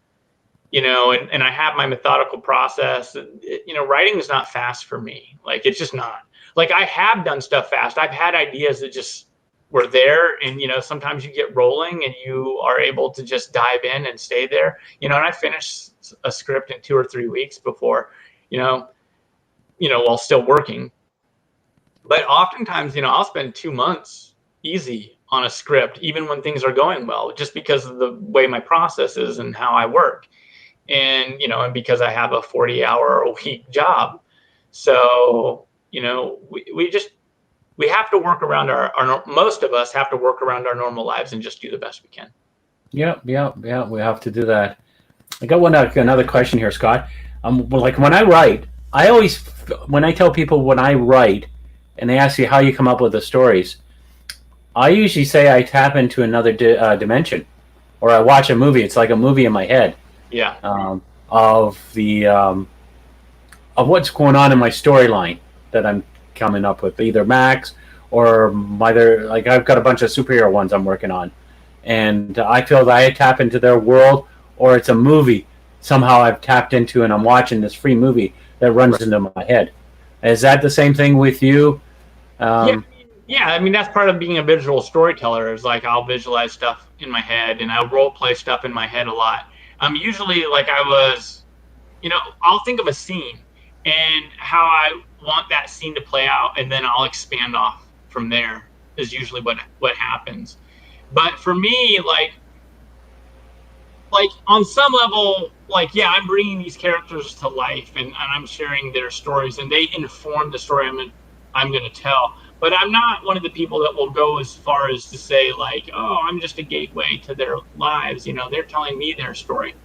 you know, and I have my methodical process. You know, writing is not fast for me. Like, it's just not. Like, I have done stuff fast. I've had ideas that just were there, and you know, sometimes you get rolling and you are able to just dive in and stay there, you know. And I finished a script in 2 or 3 weeks before, you know, while still working. But oftentimes, you know, I'll spend 2 months easy on a script, even when things are going well, just because of the way my process is and how I work, and you know, and because I have a 40-hour-a-week job. So you know, we have to work around our most of us have to work around our normal lives and just do the best we can. Yeah. We have to do that. I got another question here, Scott. Like when I write, when I tell people when I write, and they ask you how you come up with the stories, I usually say I tap into another dimension, or I watch a movie. It's like a movie in my head. Yeah. Of what's going on in my storyline that I'm coming up with, either Max or like I've got a bunch of superhero ones I'm working on, and I feel that I tap into their world, or it's a movie somehow I've tapped into, and I'm watching this free movie that runs into my head. Is that the same thing with you? Yeah, I mean, that's part of being a visual storyteller, is like I'll visualize stuff in my head, and I'll role play stuff in my head a lot. Usually, like I'll think of a scene and how I want that scene to play out, and then I'll expand off from there, is usually what happens. But for me, like on some level, like, yeah, I'm bringing these characters to life, and I'm sharing their stories, and they inform the story I'm going to tell. But I'm not one of the people that will go as far as to say, like, oh, I'm just a gateway to their lives. You know, they're telling me their story.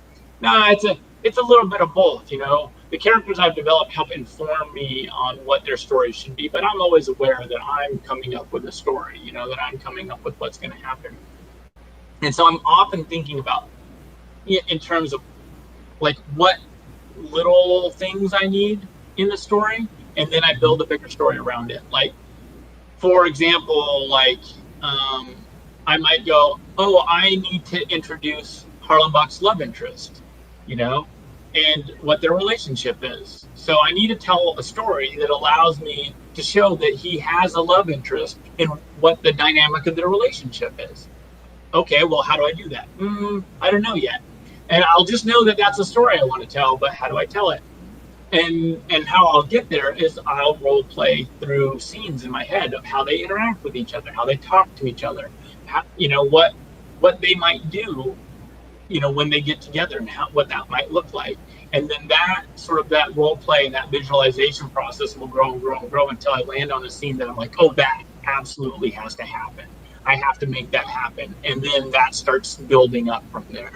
No, it's a little bit of both, you know. The characters I've developed help inform me on what their stories should be, but I'm always aware that I'm coming up with a story, you know, that I'm coming up with what's going to happen. And so I'm often thinking about, in terms of, like, what little things I need in the story, and then I build a bigger story around it. Like, for example, like, I might go, oh, I need to introduce Harland Buck's love interest, you know, and what their relationship is. So I need to tell a story that allows me to show that he has a love interest in what the dynamic of their relationship is. Okay, well, how do I do that? I don't know yet. And I'll just know that that's a story I want to tell, but how do I tell it? And how I'll get there is I'll role play through scenes in my head of how they interact with each other, how they talk to each other, how, you know, what they might do, you know, when they get together, and what that might look like. And then that role play and that visualization process will grow and grow and grow until I land on a scene that I'm like, oh, that absolutely has to happen. I have to make that happen. And then that starts building up from there.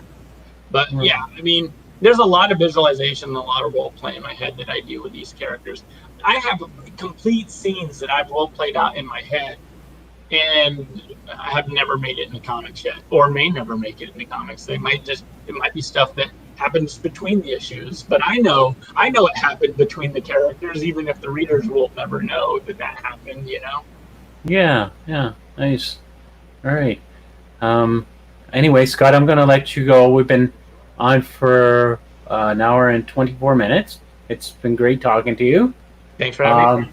But yeah, I mean, there's a lot of visualization and a lot of role play in my head that I do with these characters. I have complete scenes that I've role played out in my head, and I have never made it in the comics yet, or may never make it in the comics. It might be stuff that happens between the issues, but I know it happened between the characters, even if the readers will never know that happened, you know? Yeah, nice. All right. Anyway, Scott, I'm going to let you go. We've been on for an hour and 24 minutes. It's been great talking to you. Thanks for having me.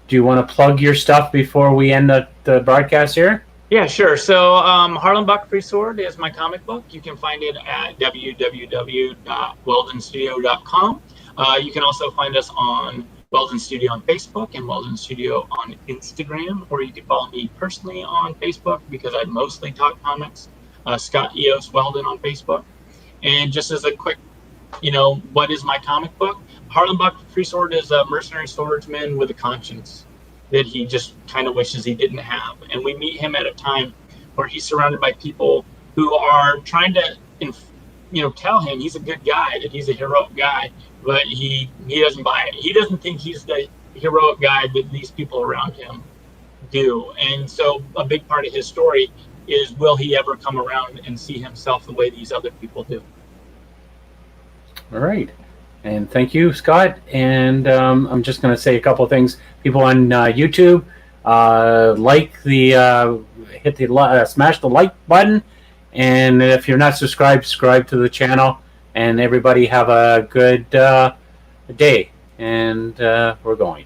do you want to plug your stuff before we end the broadcast here? Yeah, sure. So Harland Buck FreeSword is my comic book. You can find it at www.weldonstudio.com. You can also find us on Weldon Studio on Facebook and Weldon Studio on Instagram, or you can follow me personally on Facebook because I mostly talk comics. Scott Weldon on Facebook. And just as a quick, what is my comic book? Harland Buck FreeSword is a mercenary swordsman with a conscience that he just kind of wishes he didn't have. And we meet him at a time where he's surrounded by people who are trying to, tell him he's a good guy, that he's a heroic guy, but he doesn't buy it. He doesn't think he's the heroic guy that these people around him do. And so a big part of his story is, will he ever come around and see himself the way these other people do? All right. And thank you, Scott. And I'm just going to say a couple of things. People on YouTube, smash the like button. And if you're not subscribed, subscribe to the channel. And everybody have a good day. And we're going.